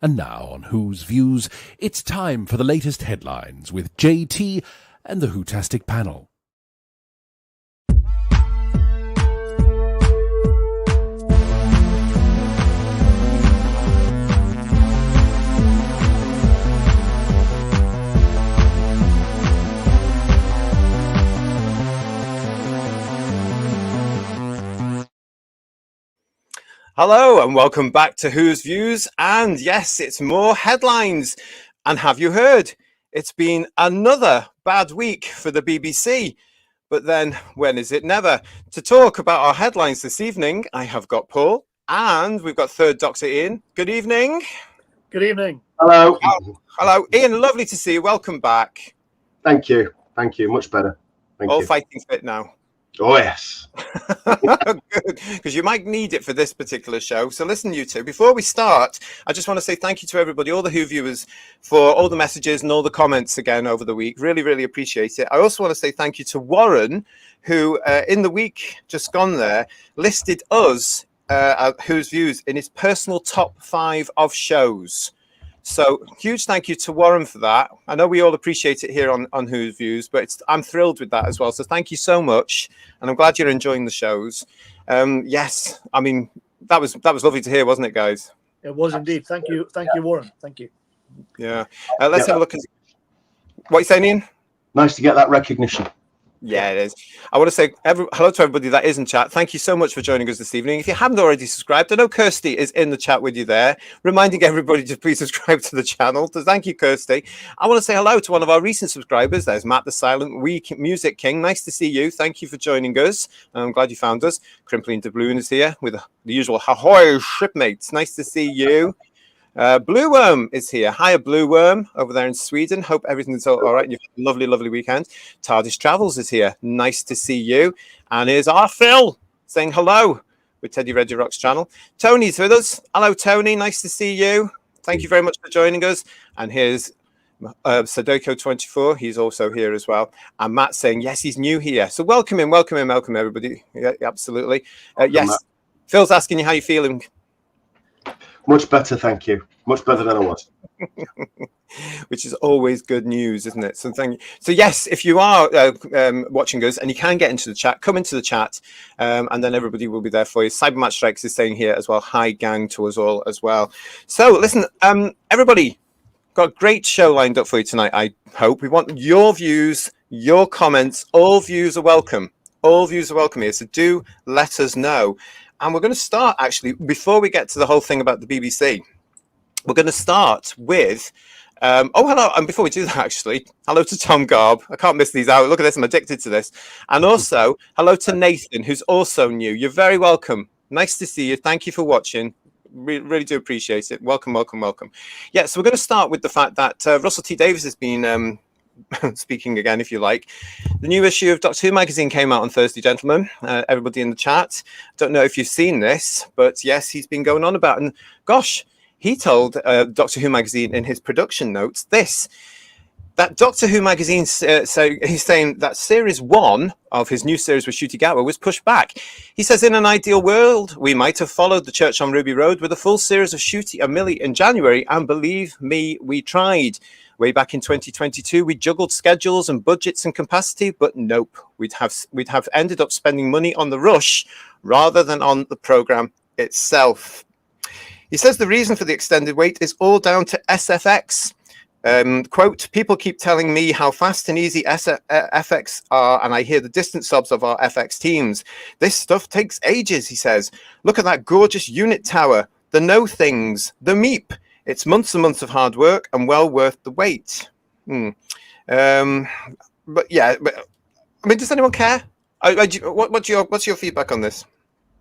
And now on Who's Views, it's time for the latest headlines with JT and the Whotastic panel. Hello and welcome back to Who's Views, and yes, it's more headlines. And have you heard? It's been another bad week for the BBC. But then, when is it never? To talk about our headlines this evening, I have got Paul and we've got third Doctor Ian. Good evening. Good evening. Hello. Hello, Ian. Lovely to see you. Welcome back. Thank you. Thank you. Much better. Thank All you. fighting fit now. Oh, yes. Good, because you might need it for this particular show. So listen, you two, before we start, I just want to say thank you to everybody, all the Who viewers, for all the messages and all the comments again over the week. Really, really appreciate it. I also want to say thank you to Warren, who in the week just gone there, listed us at Who's Views in his personal top 5 of shows. So huge thank you to Warren for that. I know we all appreciate it here on Who's Views, but I'm thrilled with that as well. So thank you so much, and I'm glad you're enjoying the shows. Yes, I mean that was lovely to hear, wasn't it, guys? It was indeed. Thank you, Warren. Thank you. Yeah. Let's have a look at what you're saying, Ian. Nice to get that recognition. Yeah, it is. I want to say hello to everybody that is in chat. Thank you so much for joining us this evening. If you haven't already subscribed, I know Kirsty is in the chat with you there, reminding everybody to please subscribe to the channel. So thank you, Kirsty. I want to say hello to one of our recent subscribers. There's Matt the Silent Music King. Nice to see you. Thank you for joining us. I'm glad you found us. Crimpling Doubloon is here with the usual ahoy shipmates. Nice to see you. Blue Worm is here. Hiya, Blue Worm, over there in Sweden. Hope everything's all right. You've had a lovely, lovely weekend. TARDIS Travels is here. Nice to see you. And here's our Phil saying hello with Teddy Reggie Rock's channel. Tony's with us. Hello, Tony. Nice to see you. Thank you very much for joining us. And here's Sadoko24. He's also here as well. And Matt saying, yes, he's new here. So welcome him, everybody. Yeah, absolutely. Yes, Matt. Phil's asking you how you're feeling. Much better, thank you. Much better than I was. Which is always good news, isn't it? So thank you. So yes, if you are watching us and you can get into the chat, come into the chat, and then everybody will be there for you. Cybermatch Strikes is saying here as well, hi gang to us all as well. So listen, everybody, got a great show lined up for you tonight, I hope. We want your views, your comments. All views are welcome. All views are welcome here, so do let us know. And we're going to start, actually, before we get to the whole thing about the BBC, we're going to start with, hello, and before we do that, actually, hello to Tom Garb. I can't miss these out. Look at this, I'm addicted to this. And also, hello to Nathan, who's also new. You're very welcome. Nice to see you. Thank you for watching. Really do appreciate it. Welcome, welcome, welcome. Yeah, so we're going to start with the fact that Russell T Davies has been speaking again, if you like. The new issue of Doctor Who magazine came out on Thursday, gentlemen. Everybody in the chat, don't know if you've seen this, but yes, he's been going on about, and gosh, he told Doctor Who magazine in his production notes that Doctor Who magazine, so he's saying that series 1 of his new series with Ncuti Gatwa was pushed back. He says, in an ideal world, we might have followed the Church on Ruby Road with a full series of Ncuti and Millie in January, and believe me, we tried. Way back in 2022, we juggled schedules and budgets and capacity, but nope, we'd have ended up spending money on the rush rather than on the program itself. He says the reason for the extended wait is all down to SFX. Quote, people keep telling me how fast and easy FX are, and I hear the distant sobs of our FX teams. This stuff takes ages, he says. Look at that gorgeous unit tower, the no things, the meep. It's months and months of hard work and well worth the wait. But yeah, I mean, does anyone care? What's your feedback on this?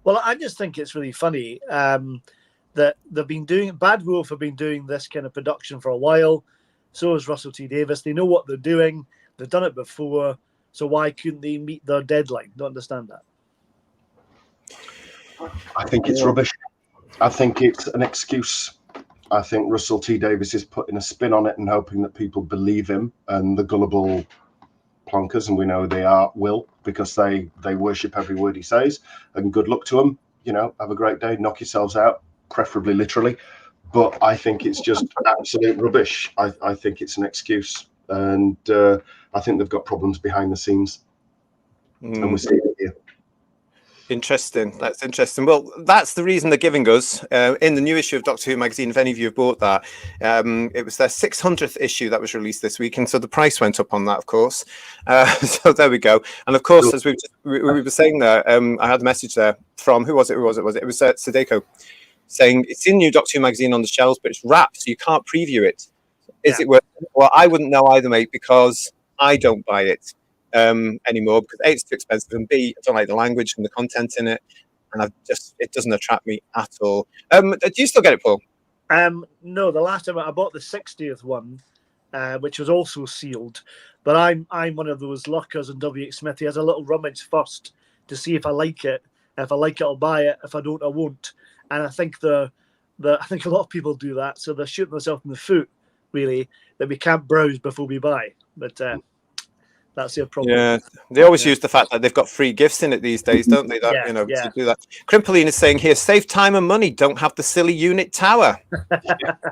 Well, I just think it's really funny that they've been doing, Bad Wolf have been doing this kind of production for a while. So is Russell T Davies. They know what they're doing. They've done it before. So why couldn't they meet their deadline? Don't understand that. I think it's rubbish. I think it's an excuse. I think Russell T Davies is putting a spin on it and hoping that people believe him, and the gullible plonkers, and we know they will, because they worship every word he says. And good luck to them. You know, have a great day, knock yourselves out, preferably literally. but I think it's just absolute rubbish. I think it's an excuse, and I think they've got problems behind the scenes, and we're seeing it here. Interesting. That's interesting. Well, that's the reason they're giving us in the new issue of Doctor Who magazine. If any of you have bought that, it was their 600th issue that was released this week, and so the price went up on that, of course. So there we go. And of course, as we were saying there, I had a message there from who was it? It was Sadeko saying it's in new Doctor Who magazine on the shelves, but it's wrapped, so you can't preview it. Is it worth it? Well, I wouldn't know either, mate, because I don't buy it anymore, because A, it's too expensive, and B, I don't like the language and the content in it, and it doesn't attract me at all. Do you still get it, Paul? No, the last time I bought the 60th one, which was also sealed, but I'm one of those luckers in WH Smith. He has a little rummage first to see if I like it. If I like it, I'll buy it. If I don't, I won't. And I think I think a lot of people do that, so they're shooting themselves in the foot, really, that we can't browse before we buy. But that's their problem. Yeah, they always use the fact that they've got free gifts in it these days, don't they? That to do that. Crimpoline is saying here, save time and money. Don't have the silly unit tower.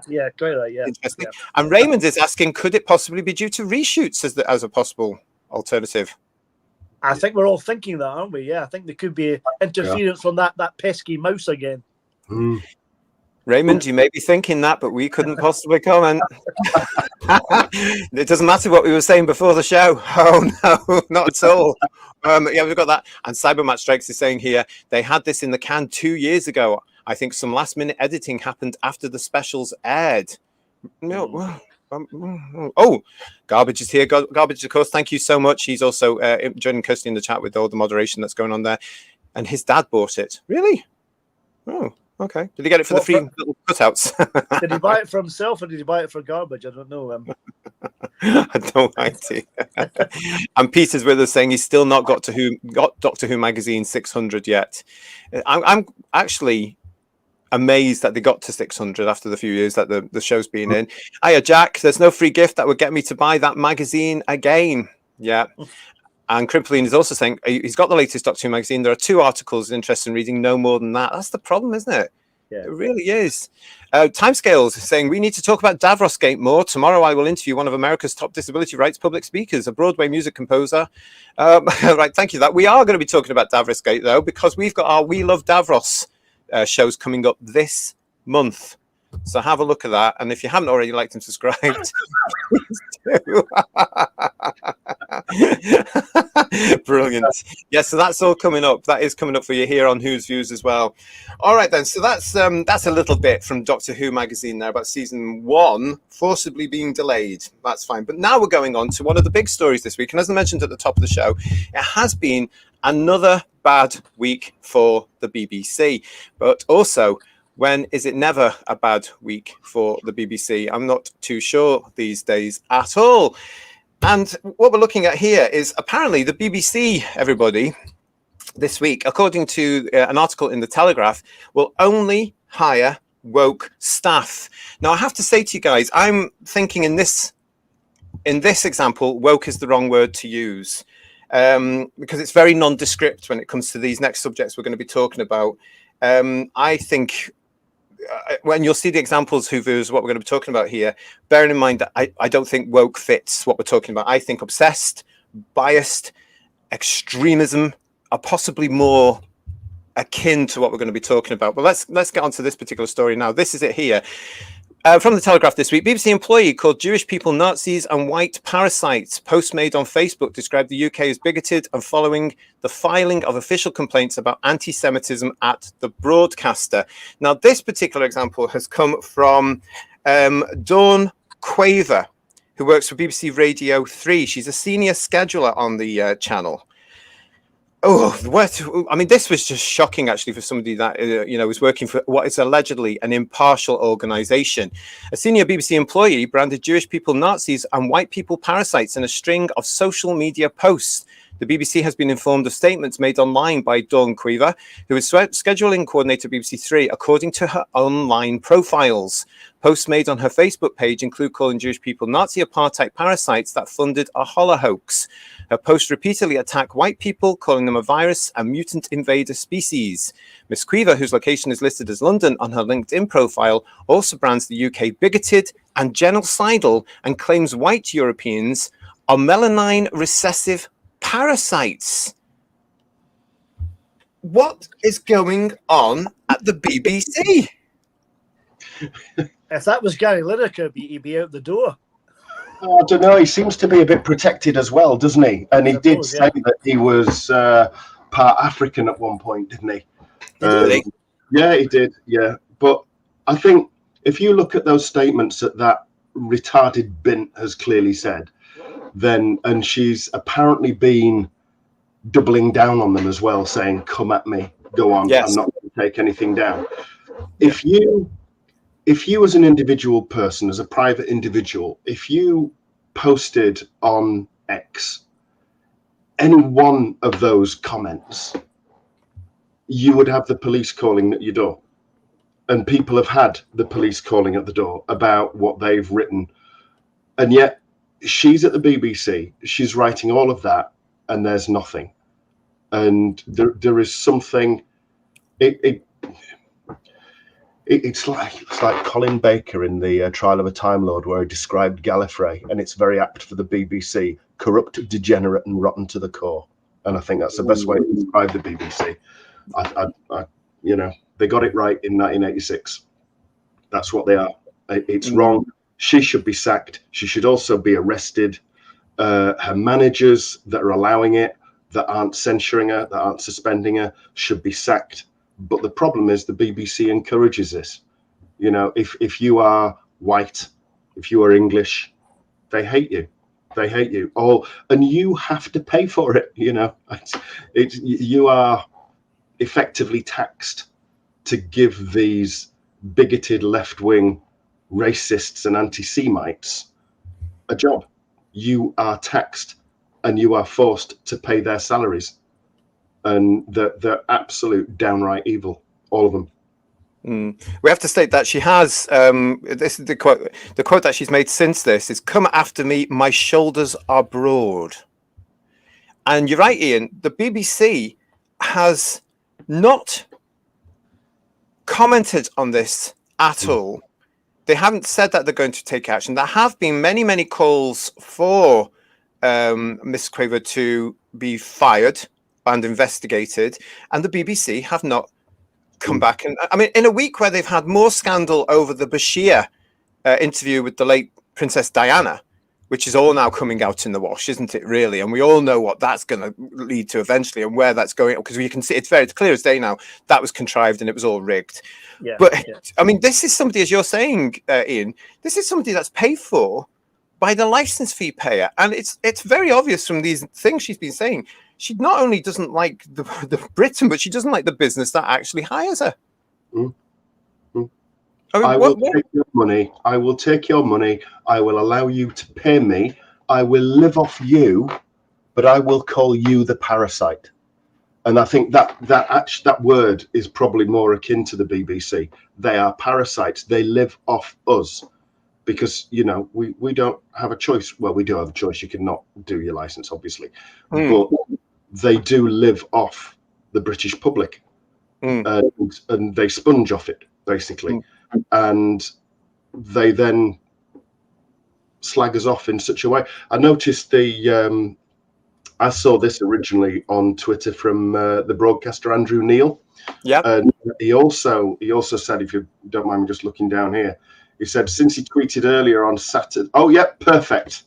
Yeah, quite. Yeah, interesting. Yeah. And Raymond is asking, could it possibly be due to reshoots as a possible alternative? I think we're all thinking that, aren't we? Yeah, I think there could be interference from that pesky mouse again. Raymond, you may be thinking that, but we couldn't possibly comment. It doesn't matter what we were saying before the show. Oh, no, not at all. Yeah, we've got that. And Cybermatch Strikes is saying here, they had this in the can 2 years ago. I think some last-minute editing happened after the specials aired. No. Oh, Garbage is here. Garbage, of course, thank you so much. He's also joining Kirsty in the chat with all the moderation that's going on there. And his dad bought it. Really? Oh. Okay. Did he get it for the free little cutouts? Did he buy it for himself or did he buy it for Garbage? I don't know. I don't like it. And Peter's with us saying he's still not got Doctor Who magazine 600 yet. I'm actually amazed that they got to 600 after the few years that the show's been in. Hiya, Jack. There's no free gift that would get me to buy that magazine again. Yeah. And Crimpoline is also saying he's got the latest Doctor Who magazine. There are 2 articles interested in reading, no more than that. That's the problem, isn't it? Yeah. It really is. Timescales is saying we need to talk about Davros Gate more. Tomorrow I will interview one of America's top disability rights public speakers, a Broadway music composer. Right, thank you. We are going to be talking about Davros Gate, though, because we've got our We Love Davros shows coming up this month. So have a look at that. And if you haven't already liked and subscribed, please do. Brilliant. Yeah, so that's all coming up. That is coming up for you here on Who's Views as well. All right, then. So that's a little bit from Doctor Who magazine there about season 1 forcibly being delayed. That's fine. But now we're going on to one of the big stories this week. And as I mentioned at the top of the show, it has been another bad week for the BBC. But also, when is it never a bad week for the BBC? I'm not too sure these days at all. And what we're looking at here is apparently the BBC, everybody, this week, according to an article in The Telegraph, will only hire woke staff. Now, I have to say to you guys, I'm thinking in this example, woke is the wrong word to use, because it's very nondescript when it comes to these next subjects we're going to be talking about. I think when you'll see the examples, Who's what we're going to be talking about here, bearing in mind that I don't think woke fits what we're talking about. I think obsessed, biased, extremism are possibly more akin to what we're going to be talking about. But let's get on to this particular story now. This is it here. From The Telegraph this week, BBC employee called Jewish people Nazis and white parasites. Post made on Facebook described the UK as bigoted and following the filing of official complaints about anti-Semitism at the broadcaster. Now, this particular example has come from Dawn Quaver, who works for BBC Radio 3. She's a senior scheduler on the channel. This was just shocking, actually, for somebody that was working for what is allegedly an impartial organisation. A senior BBC employee branded Jewish people Nazis and white people parasites in a string of social media posts The BBC has been informed of statements made online by Dawn Creever, who is scheduling coordinator BBC Three, according to her online profiles. Posts made on her Facebook page include calling Jewish people Nazi apartheid parasites that funded a holocaust. Her posts repeatedly attack white people, calling them a virus and mutant invader species. Miss Creever, whose location is listed as London on her LinkedIn profile, also brands the UK bigoted and genocidal and claims white Europeans are melanin recessive parasites. What is going on at the BBC? If that was Gary Lineker, he'd be out the door. I don't know. He seems to be a bit protected as well, doesn't he? And he did say that he was part African at one point, didn't he? Yeah, he did. Yeah, but I think if you look at those statements that retarded bint has clearly said, then, and she's apparently been doubling down on them as well, saying, "Come at me, go on. Yes. I'm not going to take anything down." If you as an individual person, as a private individual, if you posted on X any one of those comments, you would have the police calling at your door. And people have had the police calling at the door about what they've written. And yet she's at the BBC, she's writing all of that, and there's nothing. And there is something, it's like Colin Baker in the Trial of a Time Lord, where he described Gallifrey, and it's very apt for the BBC: corrupt, degenerate, and rotten to the core. And I think that's the best way to describe the BBC. You know, they got it right in 1986. That's what they are. It's wrong. She should be sacked. She should also be arrested. Her managers that are allowing it, that aren't censuring her, that aren't suspending her, should be sacked. But the problem is the BBC encourages this. You know, if you are white, if you are English, they hate you. They hate you. Oh, and you have to pay for it. You know, you are effectively taxed to give these bigoted left-wing racists and anti-Semites a job. You are taxed and you are forced to pay their salaries. And they're absolute downright evil, all of them. We have to state that she has, this is the quote that she's made since this is, "Come after me, my shoulders are broad." And you're right, Ian, the BBC has not commented on this at all. They haven't said that they're going to take action. There have been many, many calls for Miss Craver to be fired and investigated, and the BBC have not come back. And I mean, in a week where they've had more scandal over the Bashir interview with the late Princess Diana, which is all now coming out in the wash, isn't it, really? And we all know what that's going to lead to eventually and where that's going, because we can see it's very clear as day now that was contrived and it was all rigged. I mean, this is somebody, as you're saying, Ian, this is somebody that's paid for by the license fee payer. And it's very obvious from these things she's been saying. She not only doesn't like the Britain, but she doesn't like the business that actually hires her. I will take your money. I will take your money. I will allow you to pay me. I will live off you, but I will call you the parasite. And I think that word is probably more akin to the BBC. They are parasites. They live off us because, you know, we don't have a choice. Well, we do have a choice. You cannot do your license, obviously, but they do live off the British public, and they sponge off it, basically. And they then slag us off in such a way. I noticed I saw this originally on Twitter from the broadcaster Andrew Neil. Yeah. And he also said, if you don't mind me just looking down here, he said, since he tweeted earlier on Saturday. Oh, yeah, perfect.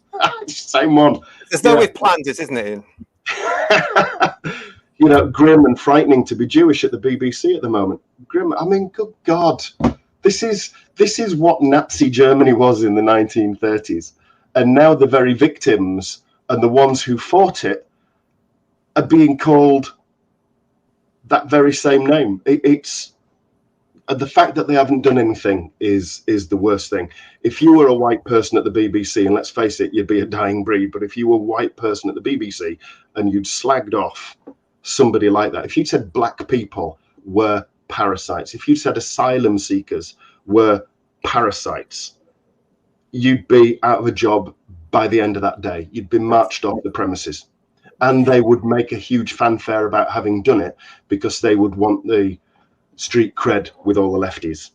Same one. There's no way planned it, isn't it, Ian? You know, grim and frightening to be Jewish at the BBC at the moment. Grim. I mean, good God. This is what Nazi Germany was in the 1930s. And now the very victims and the ones who fought it are being called that very same name. the fact that they haven't done anything is the worst thing. If you were a white person at the BBC, and let's face it, you'd be a dying breed, but if you were a white person at the BBC and you'd slagged off somebody like that, if you said black people were parasites, if you said asylum seekers were parasites, you'd be out of a job by the end of that day. You'd be marched off the premises. And they would make a huge fanfare about having done it because they would want the street cred with all the lefties.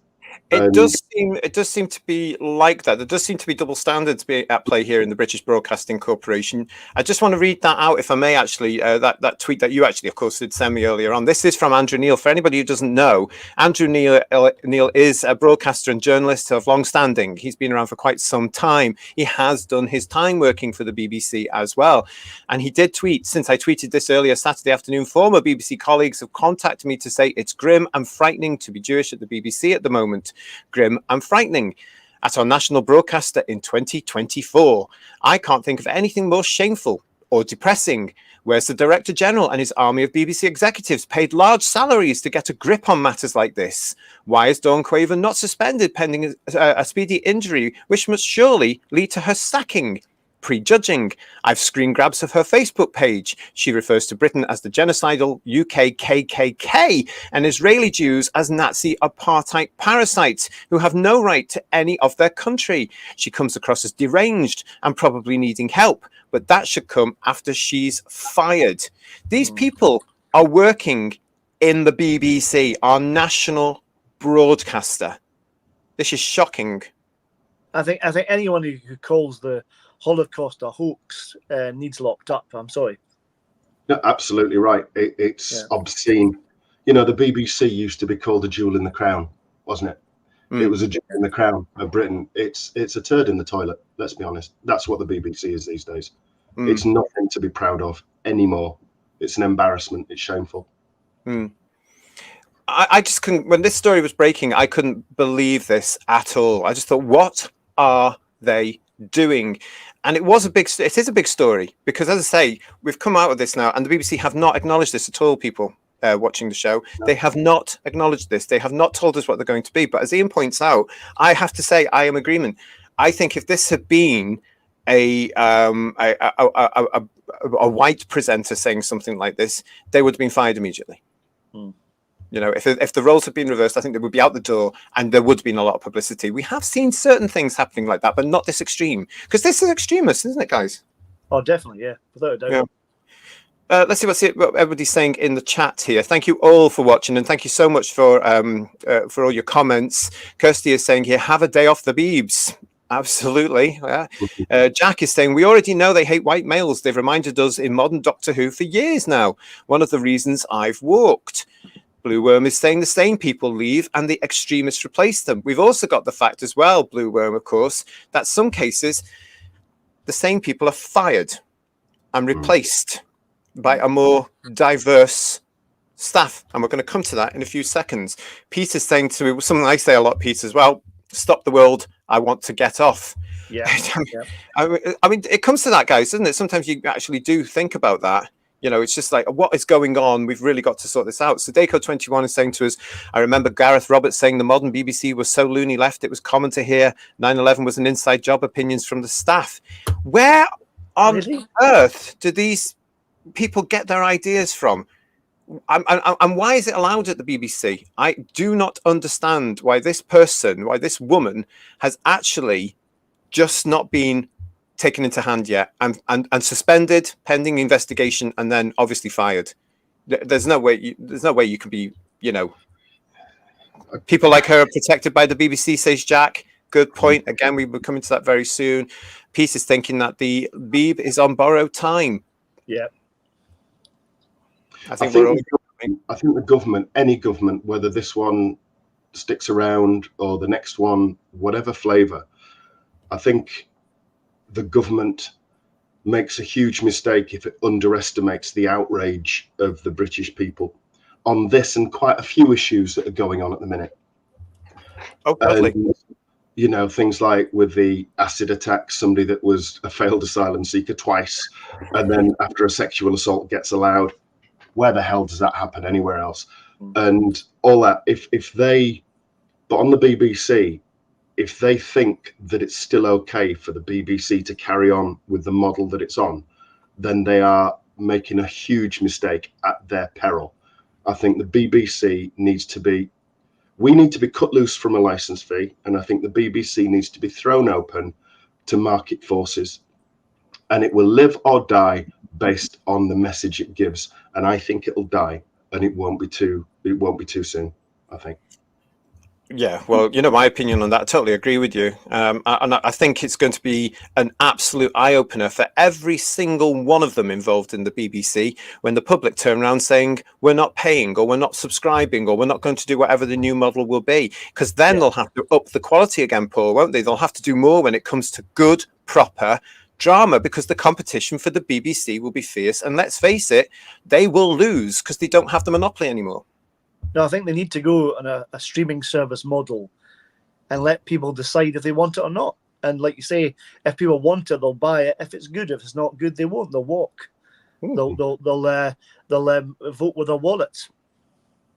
It does seem to be like that. There does seem to be double standards at play here in the British Broadcasting Corporation. I just want to read that out, if I may, actually, that tweet that you actually, of course, did send me earlier on. This is from Andrew Neil. For anybody who doesn't know, Andrew Neil is a broadcaster and journalist of long standing. He's been around for quite some time. He has done his time working for the BBC as well. And he did tweet, since I tweeted this earlier Saturday afternoon, former BBC colleagues have contacted me to say it's grim and frightening to be Jewish at the BBC at the moment. Grim and frightening. At our national broadcaster in 2024, I can't think of anything more shameful or depressing. Where's the Director General and his army of BBC executives paid large salaries to get a grip on matters like this? Why is Dawn Quaver not suspended pending a speedy injury, which must surely lead to her sacking? Prejudging. I've screen grabs of her Facebook page. She refers to Britain as the genocidal UK KKK and Israeli Jews as Nazi apartheid parasites who have no right to any of their country. She comes across as deranged and probably needing help, but that should come after she's fired. These people are working in the BBC, our national broadcaster. This is shocking. I think anyone who calls the Holocaust a hoax needs locked up. I'm sorry. No, absolutely right. It's obscene. You know, the BBC used to be called a jewel in the crown, wasn't it? It was a jewel in the crown of Britain. It's a turd in the toilet. Let's be honest. That's what the BBC is these days. It's nothing to be proud of anymore. It's an embarrassment. It's shameful. I just couldn't. When this story was breaking, I couldn't believe this at all. I just thought, what are they doing? And it is a big story because, as I say, we've come out of this now, and the BBC have not acknowledged this at all. People watching the show, they have not acknowledged this. They have not told us what they're going to be. But as Ian points out, I have to say I am in agreement. I think if this had been a white presenter saying something like this, they would have been fired immediately. You know, if the roles had been reversed, I think they would be out the door and there would have been a lot of publicity. We have seen certain things happening like that, but not this extreme. Because this is extremist, isn't it, guys? Oh, definitely, yeah. Without a doubt. Yeah. Let's see what everybody's saying in the chat here. Thank you all for watching, and thank you so much for all your comments. Kirsty is saying here, have a day off the Beebs. Absolutely. Yeah. Jack is saying, we already know they hate white males. They've reminded us in modern Doctor Who for years now. One of the reasons I've walked. Blue Worm is saying the same people leave and the extremists replace them. We've also got the fact as well, Blue Worm, of course, that some cases the same people are fired and replaced by a more diverse staff. And we're going to come to that in a few seconds. Peter's saying to me, something I say a lot, Peter, as well, stop the world, I want to get off. Yeah. I mean, it comes to that, guys, doesn't it? Sometimes you actually do think about that. You know, it's just like, what is going on? We've really got to sort this out. So Deco21 is saying to us, I remember Gareth Roberts saying the modern BBC was so loony left, it was common to hear 9/11 was an inside job, opinions from the staff. Where on earth do these people get their ideas from? And why is it allowed at the BBC? I do not understand why this woman has actually just not been taken into hand yet and suspended pending investigation and then obviously fired. There's no way you can be, you know, people like her are protected by the BBC, says Jack. Good point. Again, we will come into that very soon. Peace is thinking that the Beeb is on borrowed time. Yeah. I think the government, any government, whether this one sticks around or the next one, whatever flavour, I think the government makes a huge mistake if it underestimates the outrage of the British people on this and quite a few issues that are going on at the minute. Oh, lovely. And, you know, things like with the acid attack, somebody that was a failed asylum seeker twice, and then after a sexual assault gets allowed. Where the hell does that happen anywhere else? And all that, if they But on the BBC, if they think that it's still okay for the BBC to carry on with the model that it's on, then they are making a huge mistake at their peril. I think the BBC needs to be, we need to be cut loose from a license fee, and I think the BBC needs to be thrown open to market forces, and it will live or die based on the message it gives. And I think it'll die, and it won't be too soon, I think. Yeah, well, you know, my opinion on that, I totally agree with you. And I think it's going to be an absolute eye-opener for every single one of them involved in the BBC when the public turn around saying, we're not paying, or we're not subscribing, or we're not going to do whatever the new model will be. Because then they'll have to up the quality again, Paul, won't they? They'll have to do more when it comes to good, proper drama, because the competition for the BBC will be fierce. And let's face it, they will lose because they don't have the monopoly anymore. No, I think they need to go on a streaming service model and let people decide if they want it or not. And like you say, if people want it, they'll buy it. If it's good, if it's not good, they won't. They'll walk. They'll vote with their wallets.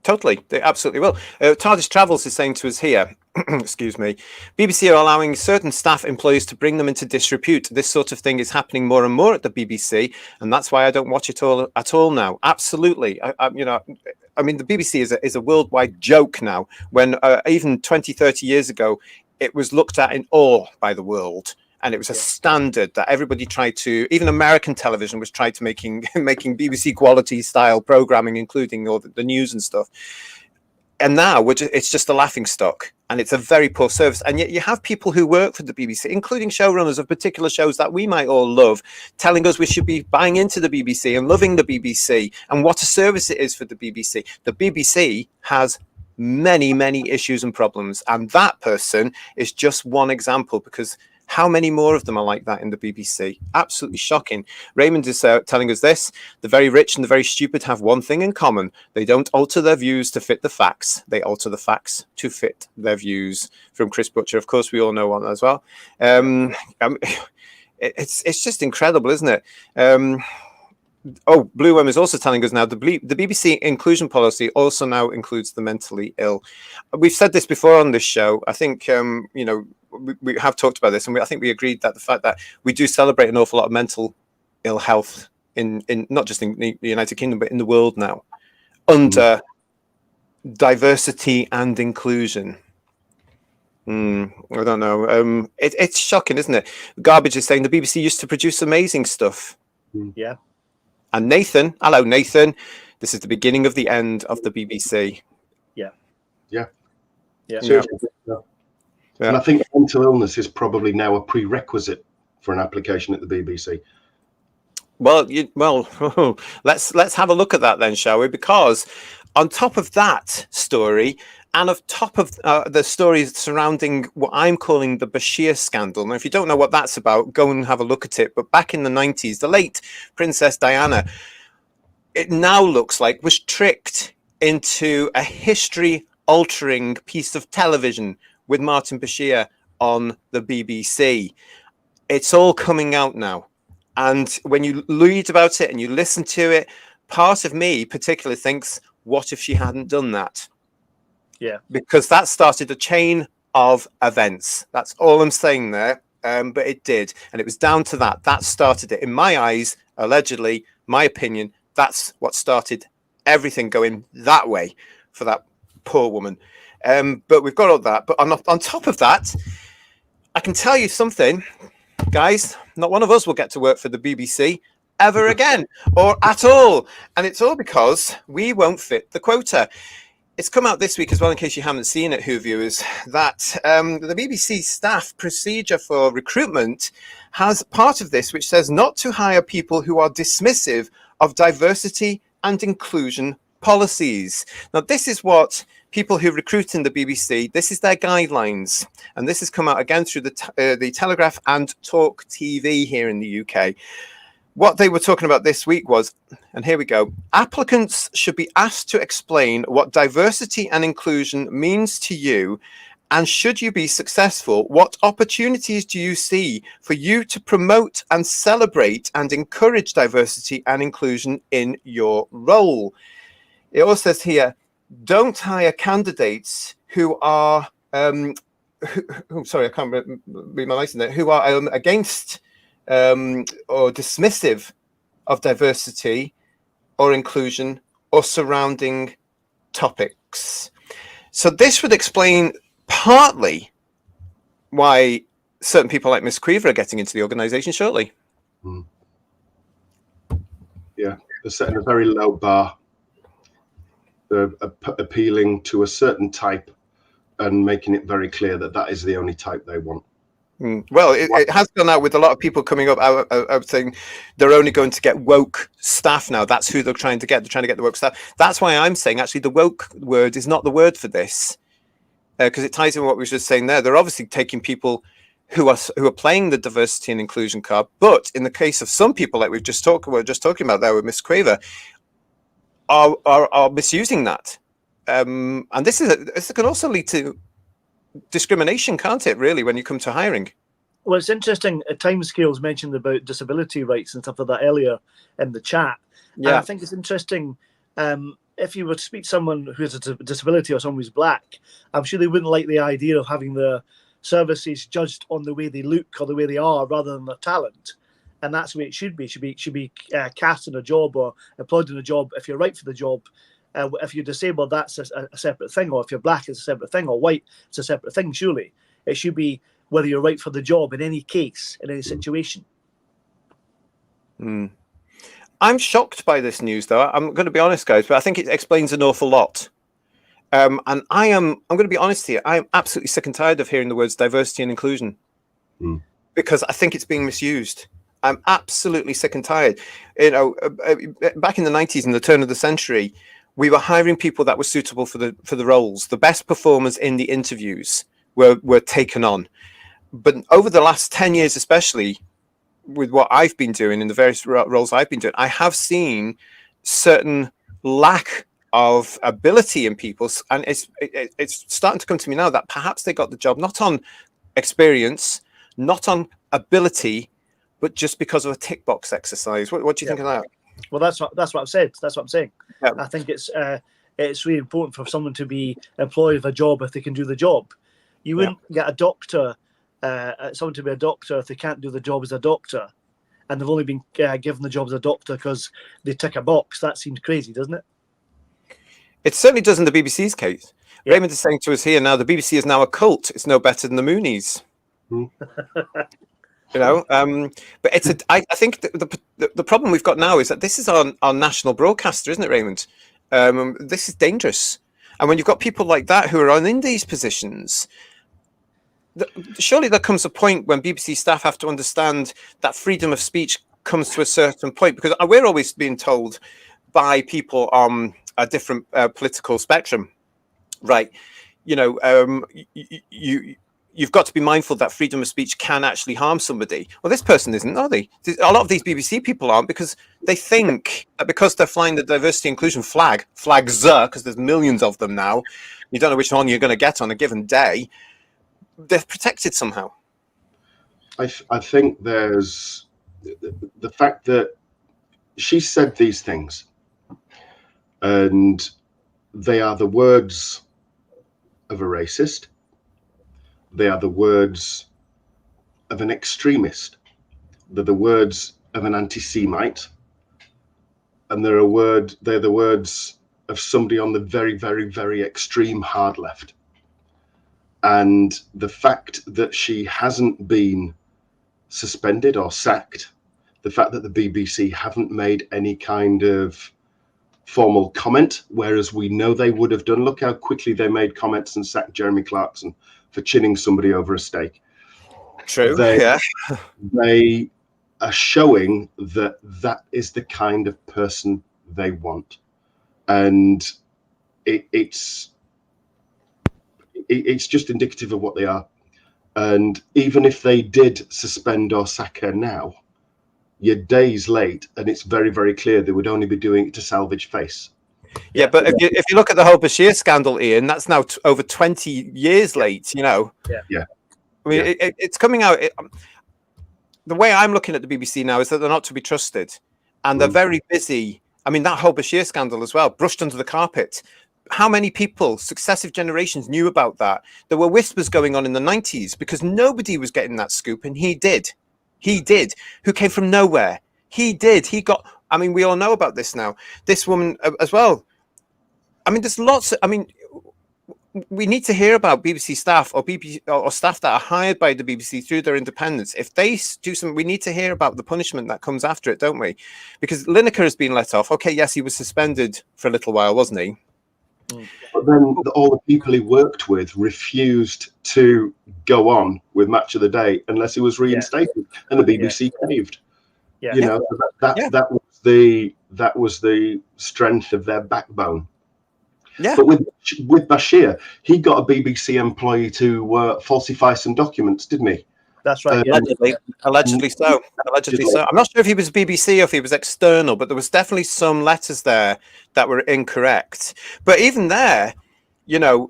Totally, they absolutely will. TARDIS Travels is saying to us here, excuse me, BBC are allowing certain staff employees to bring them into disrepute. This sort of thing is happening more and more at the BBC, and that's why I don't watch it all at all now. Absolutely, I mean, the BBC is a worldwide joke now, when even 20, 30 years ago, it was looked at in awe by the world. And it was a standard that everybody tried to, even American television was tried to making BBC quality style programming, including all the news and stuff. And now it's just a laughing stock, and it's a very poor service. And yet you have people who work for the BBC, including showrunners of particular shows that we might all love, telling us we should be buying into the BBC and loving the BBC and what a service it is for the BBC. The BBC has many, many issues and problems. And that person is just one example, because how many more of them are like that in the BBC? Absolutely shocking. Raymond is telling us this. The very rich and the very stupid have one thing in common. They don't alter their views to fit the facts. They alter the facts to fit their views. From Chris Butcher. Of course, we all know one as well. It's just incredible, isn't it? Blue Worm is also telling us now the BBC inclusion policy also now includes the mentally ill. We've said this before on this show. I think, we have talked about this, and I think we agreed that the fact that we do celebrate an awful lot of mental ill health in not just in the United Kingdom, but in the world now, under diversity and inclusion. I don't know. It's shocking, isn't it? Garbage is saying the BBC used to produce amazing stuff. Yeah. And Nathan, hello, Nathan. This is the beginning of the end of the BBC. Yeah. Seriously. And I think mental illness is probably now a prerequisite for an application at the BBC. Well, let's have a look at that then, shall we? Because on top of that story, and on top of the stories surrounding what I'm calling the Bashir scandal. Now, if you don't know what that's about, go and have a look at it. But back in the 90s, the late Princess Diana, it now looks like, was tricked into a history-altering piece of television with Martin Bashir on the BBC. It's all coming out now. And when you read about it and you listen to it, part of me particularly thinks, what if she hadn't done that? Yeah. Because that started a chain of events. That's all I'm saying there. But it did. And it was down to that. That started it. In my eyes, allegedly, my opinion, that's what started everything going that way for that poor woman. But we've got all that. But on top of that, I can tell you something, guys. Not one of us will get to work for the BBC ever again, or at all. And it's all because we won't fit the quota. It's come out this week as well, in case you haven't seen it, Who viewers, that the BBC staff procedure for recruitment has part of this, which says not to hire people who are dismissive of diversity and inclusion policies. Now, this is what people who recruit in the BBC, this is their guidelines. And this has come out again through the Telegraph and Talk TV here in the UK. What they were talking about this week was, and here we go, applicants should be asked to explain what diversity and inclusion means to you, and should you be successful, what opportunities do you see for you to promote and celebrate and encourage diversity and inclusion in your role? It also says here, don't hire candidates who are sorry, I can't read my license there, who are against or dismissive of diversity or inclusion or surrounding topics. So this would explain partly why certain people like Miss Creever are getting into the organisation shortly. Yeah, they're setting a very low bar. They're appealing to a certain type and making it very clear that that is the only type they want. Well, it has gone out with a lot of people coming up out saying they're only going to get woke staff now. That's who they're trying to get. They're trying to get the woke staff. That's why I'm saying actually the woke word is not the word for this, because it ties in what we were just saying there. They're obviously taking people who are playing the diversity and inclusion card, but in the case of some people, like we're just talking about there with Miss Craver, are misusing that, and this can also lead to discrimination, can't it, really, when you come to hiring? Well, it's interesting. Timescales mentioned about disability rights and stuff like that earlier in the chat. Yeah. And I think it's interesting, if you were to speak to someone who has a disability or someone who's black, I'm sure they wouldn't like the idea of having the services judged on the way they look or the way they are rather than their talent. And that's the way it should be. Should be cast in a job or employed in a job if you're right for the job. If you're disabled, that's a separate thing, or if you're black, it's a separate thing, or white, it's a separate thing. Surely it should be whether you're right for the job in any case, in any situation. I'm shocked by this news, though. I'm going to be honest, guys, but I think it explains an awful lot. And I'm going to be honest here. I'm absolutely sick and tired of hearing the words diversity and inclusion because I think it's being misused. I'm absolutely sick and tired. You know, back in the 90s, in the turn of the century, we were hiring people that were suitable for the roles. The best performers in the interviews were taken on. But over the last 10 years, especially with what I've been doing in the various roles I've been doing, I have seen certain lack of ability in people. And it's starting to come to me now that perhaps they got the job not on experience, not on ability, but just because of a tick box exercise. What do you think of that? Well, that's what I've said. That's what I'm saying. Yeah. I think it's really important for someone to be employed for a job if they can do the job. You wouldn't get a doctor, someone to be a doctor if they can't do the job as a doctor, and they've only been given the job as a doctor because they tick a box. That seems crazy, doesn't it? It certainly does in the BBC's case. Yeah. Raymond is saying to us here now, the BBC is now a cult. It's no better than the Moonies. You know, but it's I think the problem we've got now is that this is our national broadcaster, isn't it, Raymond? This is dangerous. And when you've got people like that who are in these positions, surely there comes a point when BBC staff have to understand that freedom of speech comes to a certain point, because we're always being told by people on a different political spectrum, right? You know, you've got to be mindful that freedom of speech can actually harm somebody. Well, this person isn't, are they? A lot of these BBC people aren't, because they think that because they're flying the diversity inclusion flags, because there's millions of them now, you don't know which one you're going to get on a given day, they're protected somehow. I think there's the fact that she said these things, and they are the words of a racist. They are the words of an extremist. They're the words of an anti-Semite. And they're the words of somebody on the very, very, very extreme hard left. And the fact that she hasn't been suspended or sacked, the fact that the BBC haven't made any kind of formal comment, whereas we know they would have done. Look how quickly they made comments and sacked Jeremy Clarkson for chinning somebody over a steak. True. They are showing that that is the kind of person they want, and it's just indicative of what they are. And even if they did suspend or sack her now, you're days late, and it's very, very clear they would only be doing it to salvage face. Yeah, but if you look at the whole Bashir scandal, Ian, that's now over 20 years late, you know. Yeah. I mean, it's coming out. The way I'm looking at the BBC now is that they're not to be trusted, and they're very busy. I mean, that whole Bashir scandal as well, brushed under the carpet. how many people, successive generations, knew about that? There were whispers going on in the 90s because nobody was getting that scoop, and he did. He did. Who came from nowhere. He did. He got. I mean, we all know about this now. This woman as well. I mean, there's lots. I mean, we need to hear about BBC staff or BBC or staff that are hired by the BBC through their independence. If they do something, we need to hear about the punishment that comes after it, don't we? Because Lineker has been let off. Okay, yes, he was suspended for a little while, wasn't he? But then all the people he worked with refused to go on with Match of the Day unless he was reinstated, and the BBC caved. Yeah. You know, that was the strength of their backbone. Yeah. But with Bashir, he got a BBC employee to falsify some documents, didn't he? That's right. Allegedly so. I'm not sure if he was BBC or if he was external, but there was definitely some letters there that were incorrect. But even there, you know,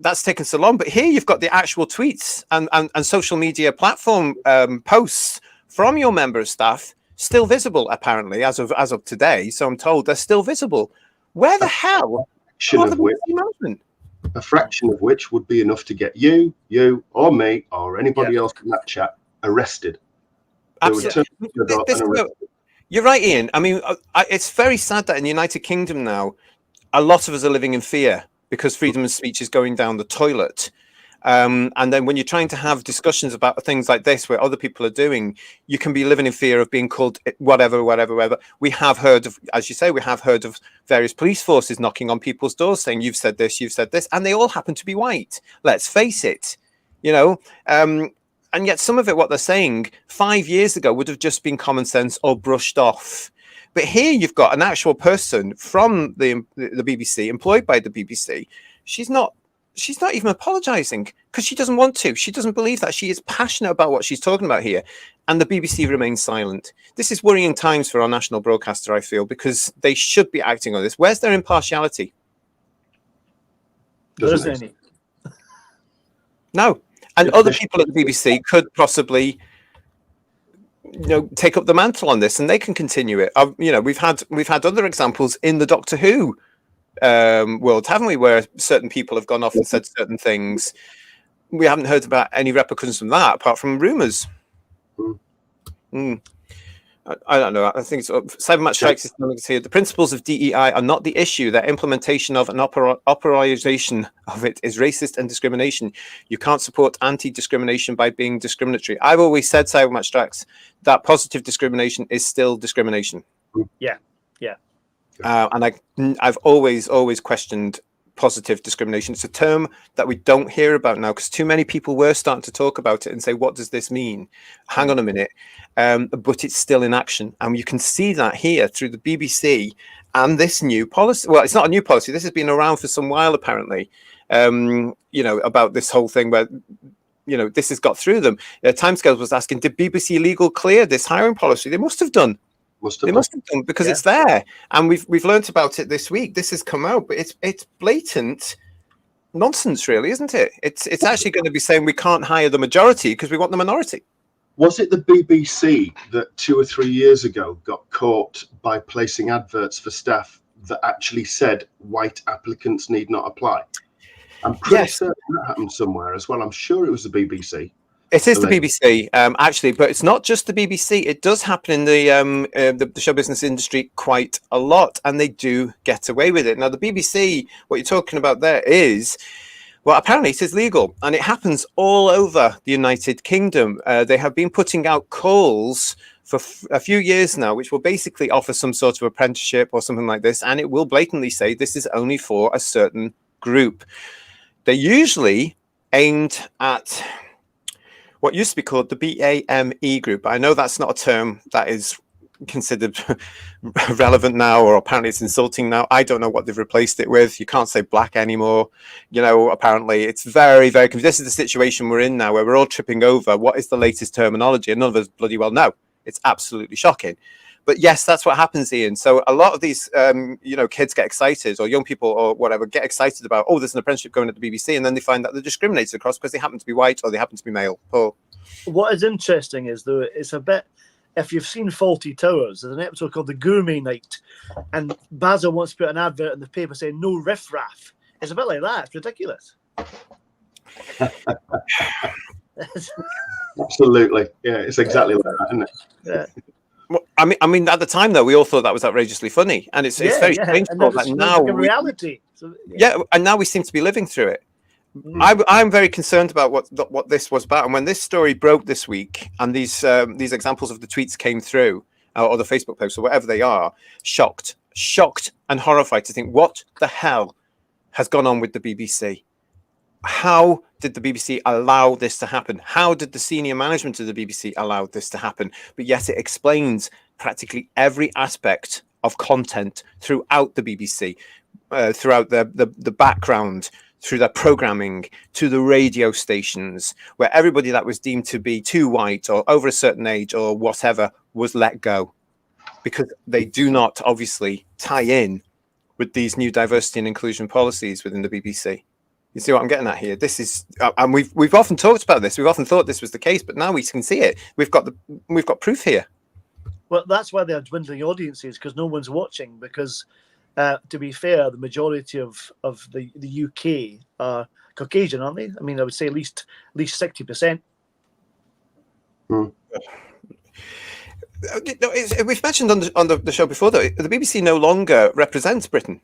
that's taken so long. But here you've got the actual tweets and social media platform posts from your member of staff still visible, apparently, as of today. So I'm told they're still visible. Where the hell? A fraction of which would be enough to get you or me or anybody else in that chat arrested. Absolutely. You're right, Ian. I mean, it's very sad that in the United Kingdom now, a lot of us are living in fear because freedom of speech is going down the toilet. And then when you're trying to have discussions about things like this, where other people are doing, you can be living in fear of being called whatever. We have heard of, as you say, various police forces knocking on people's doors saying, you've said this, and they all happen to be white. Let's face it, you know, and yet some of it, what they're saying 5 years ago would have just been common sense or brushed off. But here you've got an actual person from the BBC, employed by the BBC. She's not even apologizing because she doesn't want to. She doesn't believe that. She is passionate about what she's talking about here. And the BBC remains silent. This is worrying times for our national broadcaster, I feel, because they should be acting on this. Where's their impartiality? There isn't any. No. And other people at the BBC could possibly, you know, take up the mantle on this and they can continue it. You know, we've had other examples in the Doctor Who world, haven't we, where certain people have gone off and said certain things. We haven't heard about any repercussions from that apart from rumors. I don't know. I think it's Cybermatch Strikes is telling us here the principles of DEI are not the issue. Their implementation of an operation of it is racist and discrimination. You can't support anti-discrimination by being discriminatory. I've always said, Cybermatch Strikes, that positive discrimination is still discrimination. Yeah. And I've always questioned positive discrimination. It's a term that we don't hear about now because too many people were starting to talk about it and say, what does this mean? Hang on a minute. But it's still in action. And you can see that here through the BBC and this new policy. Well, it's not a new policy. This has been around for some while, apparently, you know, about this whole thing where, you know, this has got through them. Timescales was asking, did BBC Legal clear this hiring policy? They must have done. They must have done because it's there, and we've learnt about it this week. This has come out, but it's blatant nonsense, really, isn't it? It's actually going to be saying we can't hire the majority because we want the minority. Was it the BBC that 2 or 3 years ago got caught by placing adverts for staff that actually said white applicants need not apply? I'm pretty certain that happened somewhere as well. I'm sure it was the BBC. It is the BBC, actually, but it's not just the BBC. It does happen in the show business industry quite a lot, and they do get away with it. Now, the BBC, what you're talking about there is, well, apparently it is legal, and it happens all over the United Kingdom. They have been putting out calls for a few years now, which will basically offer some sort of apprenticeship or something like this, and it will blatantly say this is only for a certain group. They're usually aimed at what used to be called the BAME group. I know that's not a term that is considered relevant now, or apparently it's insulting now. I don't know what they've replaced it with. You can't say black anymore. You know, apparently it's very, very confusing. This is the situation we're in now where we're all tripping over what is the latest terminology, and none of us bloody well know. It's absolutely shocking. But yes, that's what happens, Ian. So a lot of these, you know, kids get excited, or young people or whatever get excited about, oh, there's an apprenticeship going at the BBC, and then they find that they're discriminated across because they happen to be white or they happen to be male. Oh. What is interesting is, though, it's if you've seen Faulty Towers, there's an episode called The Gourmet Night, and Basil wants to put an advert in the paper saying no riffraff. It's a bit like that. It's ridiculous. Absolutely. Yeah, it's exactly like that, isn't it? Yeah. Well, I mean, at the time though, we all thought that was outrageously funny, and it's very strange. And That it's now, like a reality. So, and now we seem to be living through it. Mm. I'm very concerned about what this was about, and when this story broke this week, and these examples of the tweets came through, or the Facebook posts, or whatever they are, shocked and horrified to think what the hell has gone on with the BBC. How did the BBC allow this to happen? How did the senior management of the BBC allow this to happen? But yet it explains practically every aspect of content throughout the BBC, throughout the background, through their programming, to the radio stations, where everybody that was deemed to be too white or over a certain age or whatever was let go, because they do not obviously tie in with these new diversity and inclusion policies within the BBC. You see what I'm getting at here? This is, and we've often talked about this. We've often thought this was the case, but now we can see it. We've got proof here. Well, that's why they're dwindling audiences, because no one's watching. Because, to be fair, the majority of the UK are Caucasian, aren't they? I mean, I would say at least 60%. We've mentioned on the show before that the BBC no longer represents Britain.